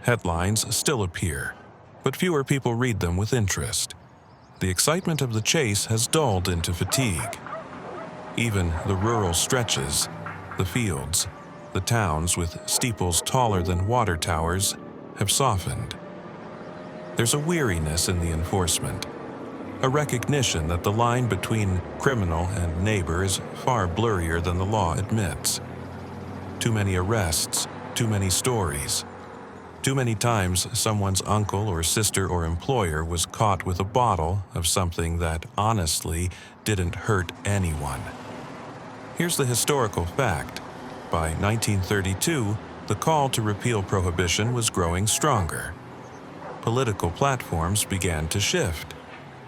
Headlines still appear, but fewer people read them with interest. The excitement of the chase has dulled into fatigue. Even the rural stretches, the fields, the towns with steeples taller than water towers, have softened. There's a weariness in the enforcement, a recognition that the line between criminal and neighbor is far blurrier than the law admits. Too many arrests, too many stories. Too many times someone's uncle or sister or employer was caught with a bottle of something that, honestly, didn't hurt anyone. Here's the historical fact. By 1932, the call to repeal Prohibition was growing stronger. Political platforms began to shift.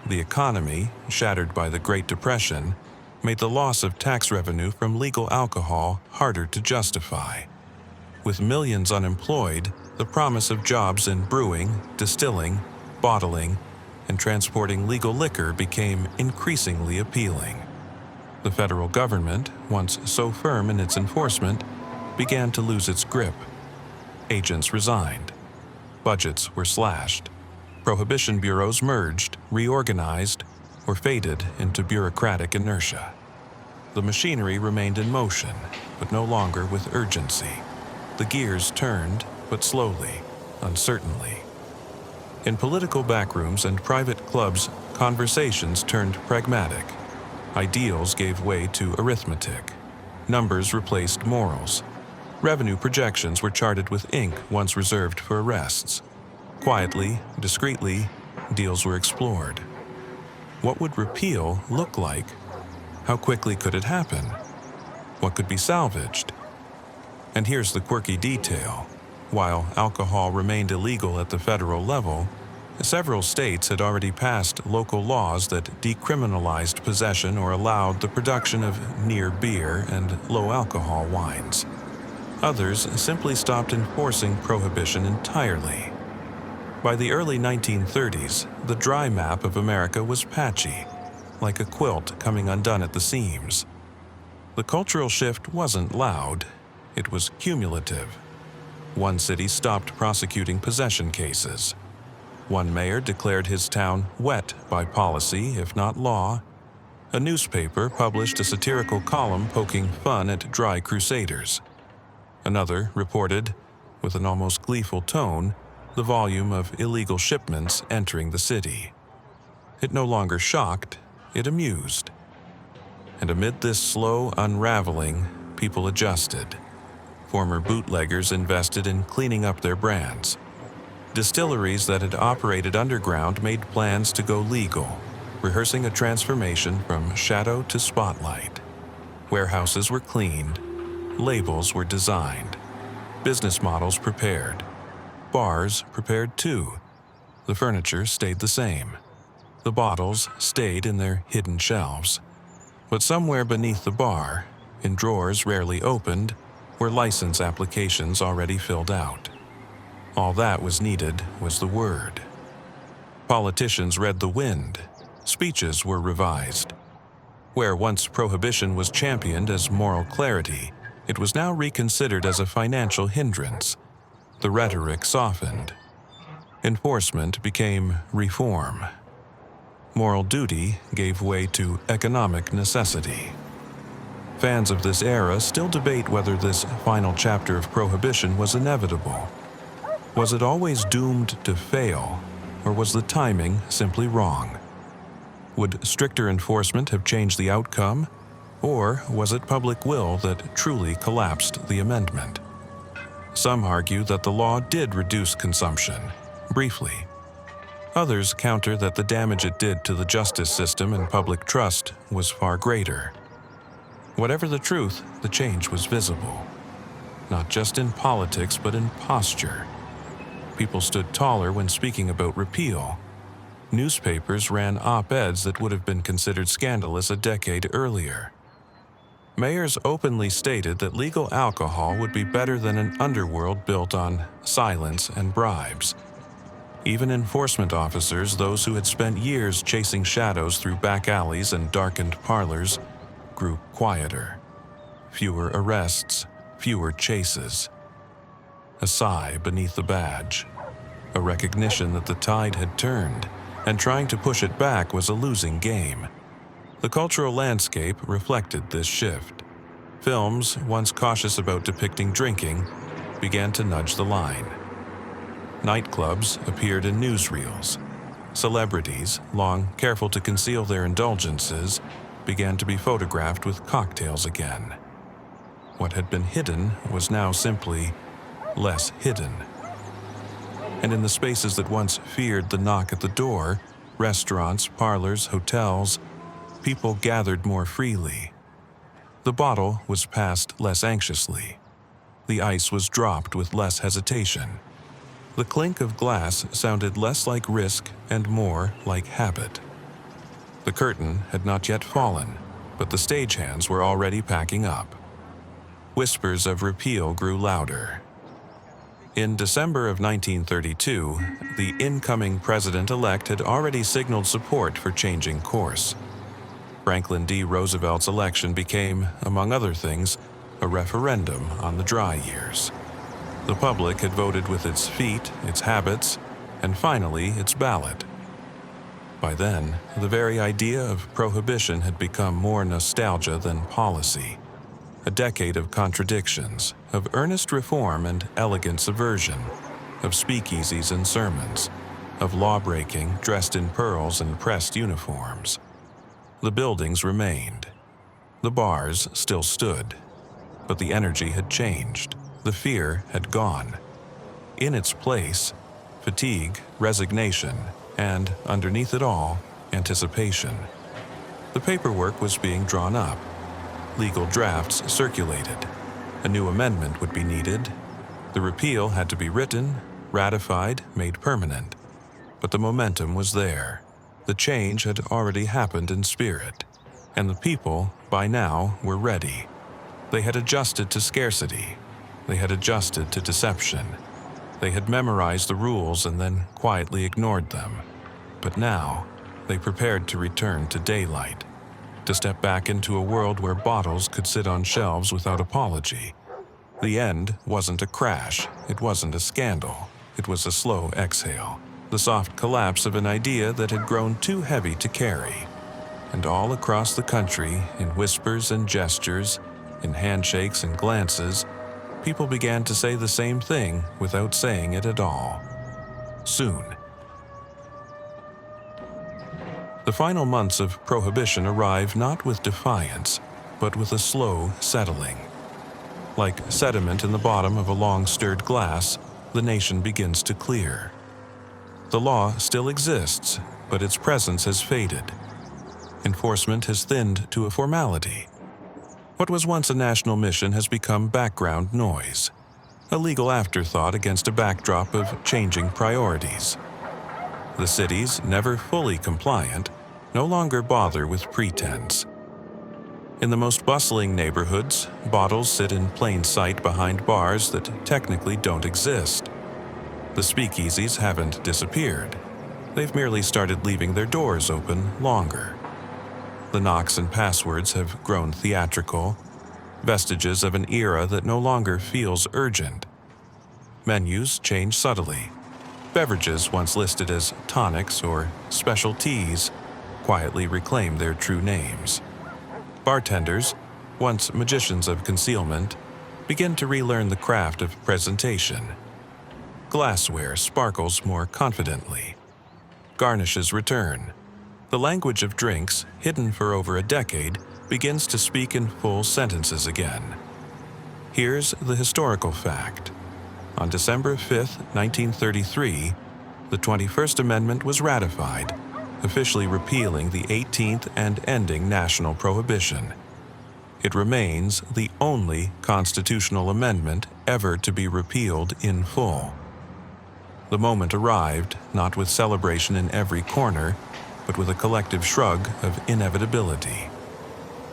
The economy, shattered by the Great Depression, made the loss of tax revenue from legal alcohol harder to justify. With millions unemployed, the promise of jobs in brewing, distilling, bottling, and transporting legal liquor became increasingly appealing. The federal government, once so firm in its enforcement, began to lose its grip. Agents resigned. Budgets were slashed. Prohibition bureaus merged, reorganized, or faded into bureaucratic inertia. The machinery remained in motion, but no longer with urgency. The gears turned, but slowly, uncertainly. In political backrooms and private clubs, conversations turned pragmatic. Ideals gave way to arithmetic. Numbers replaced morals. Revenue projections were charted with ink once reserved for arrests. Quietly, discreetly, deals were explored. What would repeal look like? How quickly could it happen? What could be salvaged? And here's the quirky detail. While alcohol remained illegal at the federal level, several states had already passed local laws that decriminalized possession or allowed the production of near beer and low-alcohol wines. Others simply stopped enforcing prohibition entirely. By the early 1930s, the dry map of America was patchy, like a quilt coming undone at the seams. The cultural shift wasn't loud, it was cumulative. One city stopped prosecuting possession cases. One mayor declared his town wet by policy, if not law. A newspaper published a satirical column poking fun at dry crusaders. Another reported, with an almost gleeful tone, the volume of illegal shipments entering the city. It no longer shocked, it amused. And amid this slow unraveling, people adjusted. Former bootleggers invested in cleaning up their brands. Distilleries that had operated underground made plans to go legal, rehearsing a transformation from shadow to spotlight. Warehouses were cleaned, labels were designed, business models prepared. Bars prepared too. The furniture stayed the same. The bottles stayed in their hidden shelves. But somewhere beneath the bar, in drawers rarely opened, were license applications already filled out. All that was needed was the word. Politicians read the wind. Speeches were revised. Where once prohibition was championed as moral clarity, it was now reconsidered as a financial hindrance. The rhetoric softened. Enforcement became reform. Moral duty gave way to economic necessity. Fans of this era still debate whether this final chapter of prohibition was inevitable. Was it always doomed to fail, or was the timing simply wrong? Would stricter enforcement have changed the outcome, or was it public will that truly collapsed the amendment? Some argue that the law did reduce consumption, briefly. Others counter that the damage it did to the justice system and public trust was far greater. Whatever the truth, the change was visible. Not just in politics, but in posture. People stood taller when speaking about repeal. Newspapers ran op-eds that would have been considered scandalous a decade earlier. Mayors openly stated that legal alcohol would be better than an underworld built on silence and bribes. Even enforcement officers, those who had spent years chasing shadows through back alleys and darkened parlors, grew quieter. Fewer arrests, fewer chases. A sigh beneath the badge. A recognition that the tide had turned, and trying to push it back was a losing game. The cultural landscape reflected this shift. Films, once cautious about depicting drinking, began to nudge the line. Nightclubs appeared in newsreels. Celebrities, long careful to conceal their indulgences, began to be photographed with cocktails again. What had been hidden was now simply less hidden. And in the spaces that once feared the knock at the door, restaurants, parlors, hotels, people gathered more freely. The bottle was passed less anxiously. The ice was dropped with less hesitation. The clink of glass sounded less like risk and more like habit. The curtain had not yet fallen, but the stagehands were already packing up. Whispers of repeal grew louder. In December of 1932, the incoming president-elect had already signaled support for changing course. Franklin D. Roosevelt's election became, among other things, a referendum on the dry years. The public had voted with its feet, its habits, and finally its ballot. By then, the very idea of prohibition had become more nostalgia than policy. A decade of contradictions, of earnest reform and elegant subversion, of speakeasies and sermons, of law-breaking dressed in pearls and pressed uniforms. The buildings remained. The bars still stood. But the energy had changed. The fear had gone. In its place, fatigue, resignation, and, underneath it all, anticipation. The paperwork was being drawn up. Legal drafts circulated. A new amendment would be needed. The repeal had to be written, ratified, made permanent. But the momentum was there. The change had already happened in spirit, and the people, by now, were ready. They had adjusted to scarcity. They had adjusted to deception. They had memorized the rules and then quietly ignored them. But now, they prepared to return to daylight, to step back into a world where bottles could sit on shelves without apology. The end wasn't a crash. It wasn't a scandal. It was a slow exhale, the soft collapse of an idea that had grown too heavy to carry. And all across the country, in whispers and gestures, in handshakes and glances, people began to say the same thing without saying it at all. Soon. The final months of Prohibition arrive not with defiance, but with a slow settling. Like sediment in the bottom of a long-stirred glass, the nation begins to clear. The law still exists, but its presence has faded. Enforcement has thinned to a formality. What was once a national mission has become background noise, a legal afterthought against a backdrop of changing priorities. The cities, never fully compliant, no longer bother with pretense. In the most bustling neighborhoods, bottles sit in plain sight behind bars that technically don't exist. The speakeasies haven't disappeared. They've merely started leaving their doors open longer. The knocks and passwords have grown theatrical, vestiges of an era that no longer feels urgent. Menus change subtly. Beverages once listed as tonics or special teas quietly reclaim their true names. Bartenders, once magicians of concealment, begin to relearn the craft of presentation. Glassware sparkles more confidently. Garnishes return. The language of drinks, hidden for over a decade, begins to speak in full sentences again. Here's the historical fact. On December 5, 1933, the 21st Amendment was ratified, officially repealing the 18th and ending national prohibition. It remains the only constitutional amendment ever to be repealed in full. The moment arrived, not with celebration in every corner, but with a collective shrug of inevitability.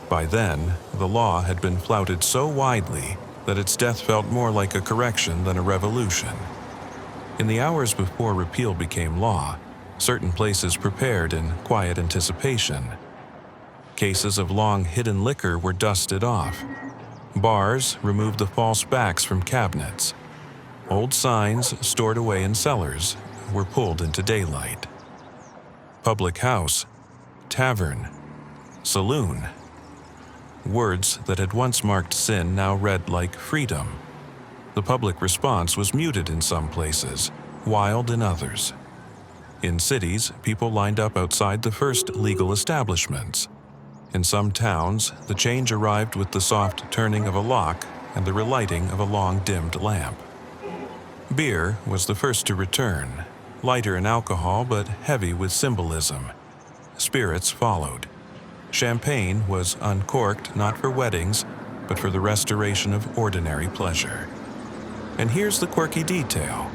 By then, the law had been flouted so widely that its death felt more like a correction than a revolution. In the hours before repeal became law, certain places prepared in quiet anticipation. Cases of long-hidden liquor were dusted off. Bars removed the false backs from cabinets. Old signs stored away in cellars were pulled into daylight. Public house, tavern, saloon. Words that had once marked sin now read like freedom. The public response was muted in some places, wild in others. In cities, people lined up outside the first legal establishments. In some towns, the change arrived with the soft turning of a lock and the relighting of a long-dimmed lamp. Beer was the first to return, lighter in alcohol but heavy with symbolism. Spirits followed. Champagne was uncorked not for weddings, but for the restoration of ordinary pleasure. And here's the quirky detail.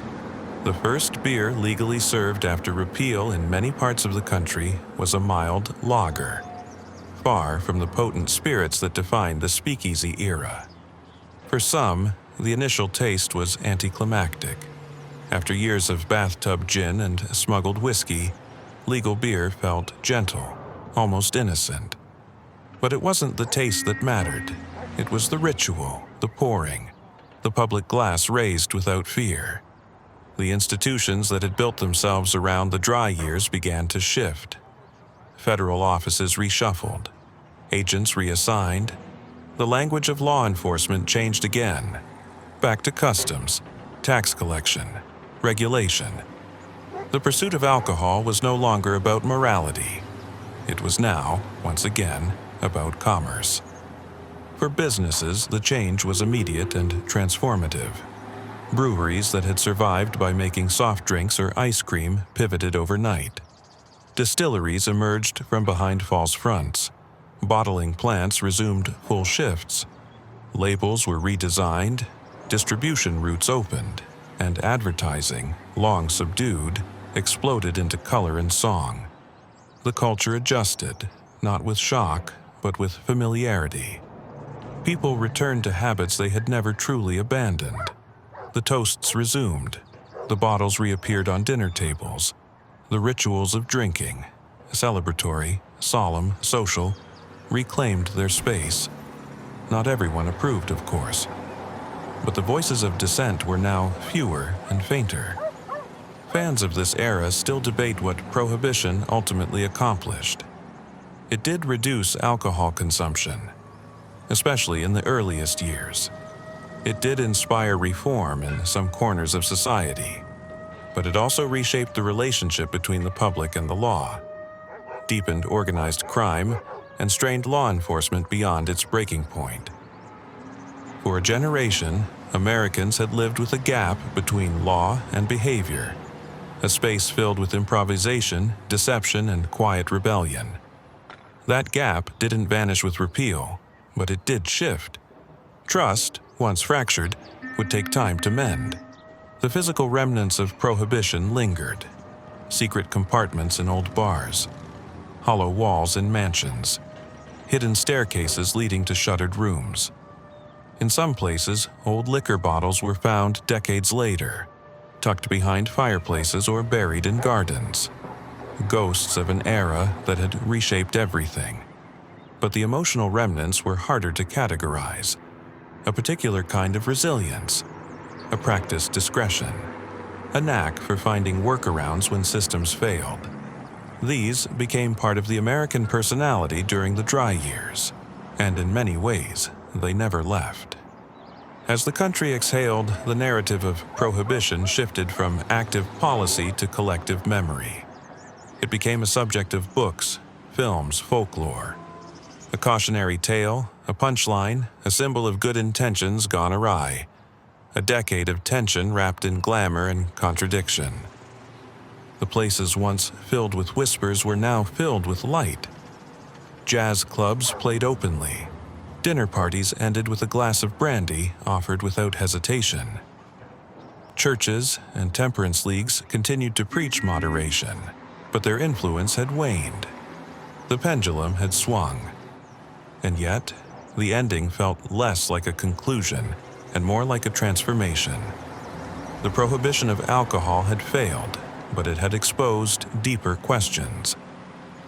The first beer legally served after repeal in many parts of the country was a mild lager, far from the potent spirits that defined the speakeasy era. For some, the initial taste was anticlimactic. After years of bathtub gin and smuggled whiskey, legal beer felt gentle, almost innocent. But it wasn't the taste that mattered. It was the ritual, the pouring, the public glass raised without fear. The institutions that had built themselves around the dry years began to shift. Federal offices reshuffled, agents reassigned. The language of law enforcement changed again, back to customs, tax collection, regulation. The pursuit of alcohol was no longer about morality. It was now, once again, about commerce. For businesses, the change was immediate and transformative. Breweries that had survived by making soft drinks or ice cream pivoted overnight. Distilleries emerged from behind false fronts. Bottling plants resumed full shifts. Labels were redesigned, distribution routes opened, and advertising, long subdued, exploded into color and song. The culture adjusted, not with shock, but with familiarity. People returned to habits they had never truly abandoned. The toasts resumed. The bottles reappeared on dinner tables. The rituals of drinking, celebratory, solemn, social, reclaimed their space. Not everyone approved, of course. But the voices of dissent were now fewer and fainter. Fans of this era still debate what Prohibition ultimately accomplished. It did reduce alcohol consumption, especially in the earliest years. It did inspire reform in some corners of society, but it also reshaped the relationship between the public and the law, deepened organized crime, and strained law enforcement beyond its breaking point. For a generation, Americans had lived with a gap between law and behavior, a space filled with improvisation, deception, and quiet rebellion. That gap didn't vanish with repeal, but it did shift. Trust, once fractured, would take time to mend. The physical remnants of Prohibition lingered. Secret compartments in old bars, hollow walls in mansions, hidden staircases leading to shuttered rooms. In some places, old liquor bottles were found decades later, tucked behind fireplaces or buried in gardens. Ghosts of an era that had reshaped everything. But the emotional remnants were harder to categorize. A particular kind of resilience, a practiced discretion, a knack for finding workarounds when systems failed. These became part of the American personality during the dry years, and in many ways, they never left. As the country exhaled, the narrative of Prohibition shifted from active policy to collective memory. It became a subject of books, films, folklore. A cautionary tale, a punchline, a symbol of good intentions gone awry. A decade of tension wrapped in glamour and contradiction. The places once filled with whispers were now filled with light. Jazz clubs played openly. Dinner parties ended with a glass of brandy offered without hesitation. Churches and temperance leagues continued to preach moderation, but their influence had waned. The pendulum had swung. And yet, the ending felt less like a conclusion and more like a transformation. The prohibition of alcohol had failed, but it had exposed deeper questions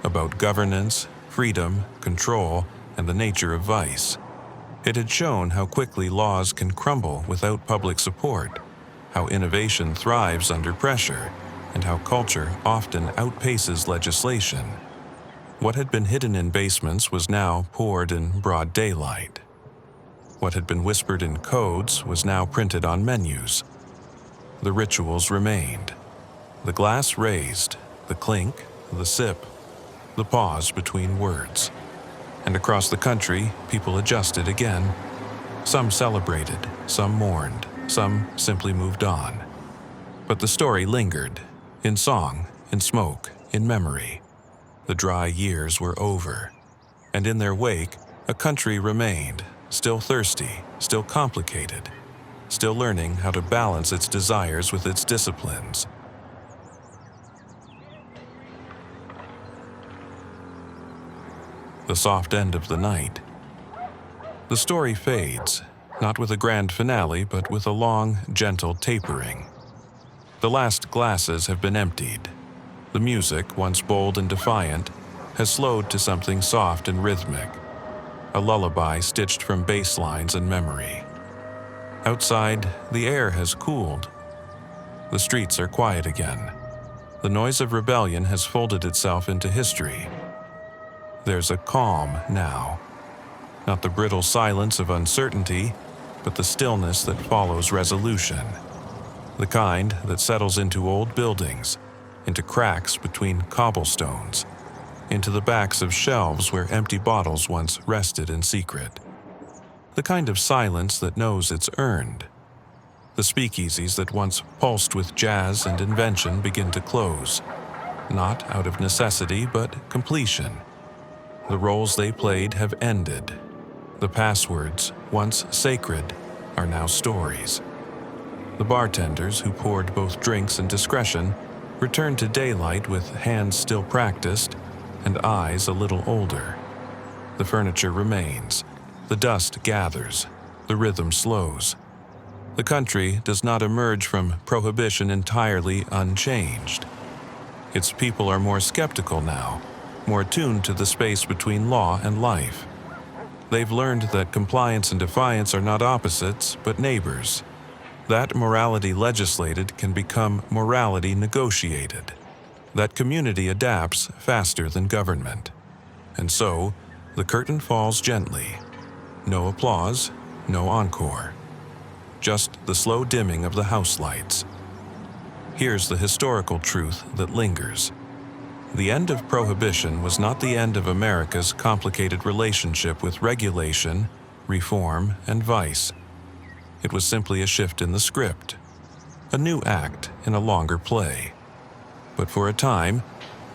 about governance, freedom, control, and the nature of vice. It had shown how quickly laws can crumble without public support, how innovation thrives under pressure, and how culture often outpaces legislation. What had been hidden in basements was now poured in broad daylight. What had been whispered in codes was now printed on menus. The rituals remained. The glass raised, the clink, the sip, the pause between words. And across the country, people adjusted again. Some celebrated, some mourned, some simply moved on. But the story lingered, in song, in smoke, in memory. The dry years were over, and in their wake, a country remained, still thirsty, still complicated, still learning how to balance its desires with its disciplines. The soft end of the night. The story fades, not with a grand finale, but with a long, gentle tapering. The last glasses have been emptied. The music, once bold and defiant, has slowed to something soft and rhythmic. a lullaby stitched from bass lines and memory. Outside, the air has cooled. The streets are quiet again. The noise of rebellion has folded itself into history. There's a calm now. Not the brittle silence of uncertainty, but the stillness that follows resolution. The kind that settles into old buildings, into cracks between cobblestones, into the backs of shelves where empty bottles once rested in secret. The kind of silence that knows it's earned. The speakeasies that once pulsed with jazz and invention begin to close, not out of necessity but completion. The roles they played have ended. The passwords, once sacred, are now stories. The bartenders who poured both drinks and discretion return to daylight with hands still practiced and eyes a little older. The furniture remains. The dust gathers. The rhythm slows. The country does not emerge from Prohibition entirely unchanged. Its people are more skeptical now, more attuned to the space between law and life. They've learned that compliance and defiance are not opposites, but neighbors. That morality legislated can become morality negotiated. That community adapts faster than government. And so, the curtain falls gently. No applause, no encore. Just the slow dimming of the house lights. Here's the historical truth that lingers. The end of Prohibition was not the end of America's complicated relationship with regulation, reform, and vice. It was simply a shift in the script, a new act in a longer play. But for a time,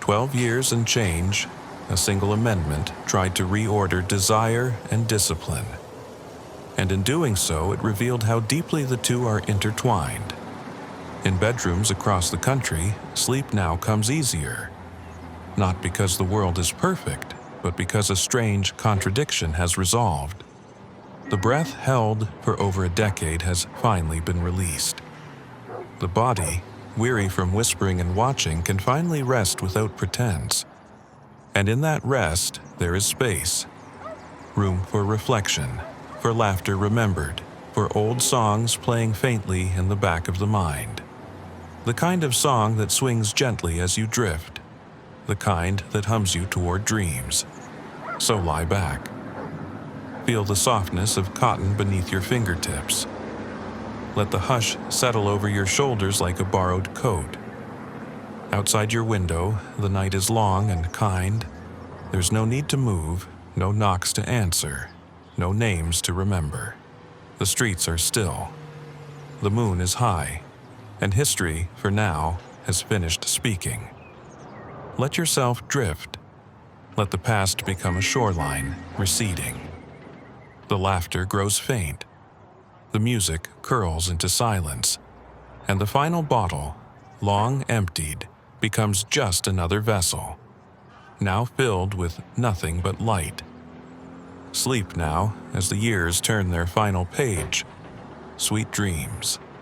12 years and change, a single amendment tried to reorder desire and discipline. And in doing so, it revealed how deeply the two are intertwined. In bedrooms across the country, sleep now comes easier. Not because the world is perfect, but because a strange contradiction has resolved. The breath held for over a decade has finally been released. The body, weary from whispering and watching, can finally rest without pretense. And in that rest, there is space. Room for reflection, for laughter remembered, for old songs playing faintly in the back of the mind. The kind of song that swings gently as you drift. The kind that hums you toward dreams. So lie back. Feel the softness of cotton beneath your fingertips. Let the hush settle over your shoulders like a borrowed coat. Outside your window, the night is long and kind. There's no need to move, no knocks to answer, no names to remember. The streets are still. The moon is high, and history, for now, has finished speaking. Let yourself drift. Let the past become a shoreline, receding. The laughter grows faint. The music curls into silence. And the final bottle, long emptied, becomes just another vessel, now filled with nothing but light. Sleep now as the years turn their final page. Sweet dreams.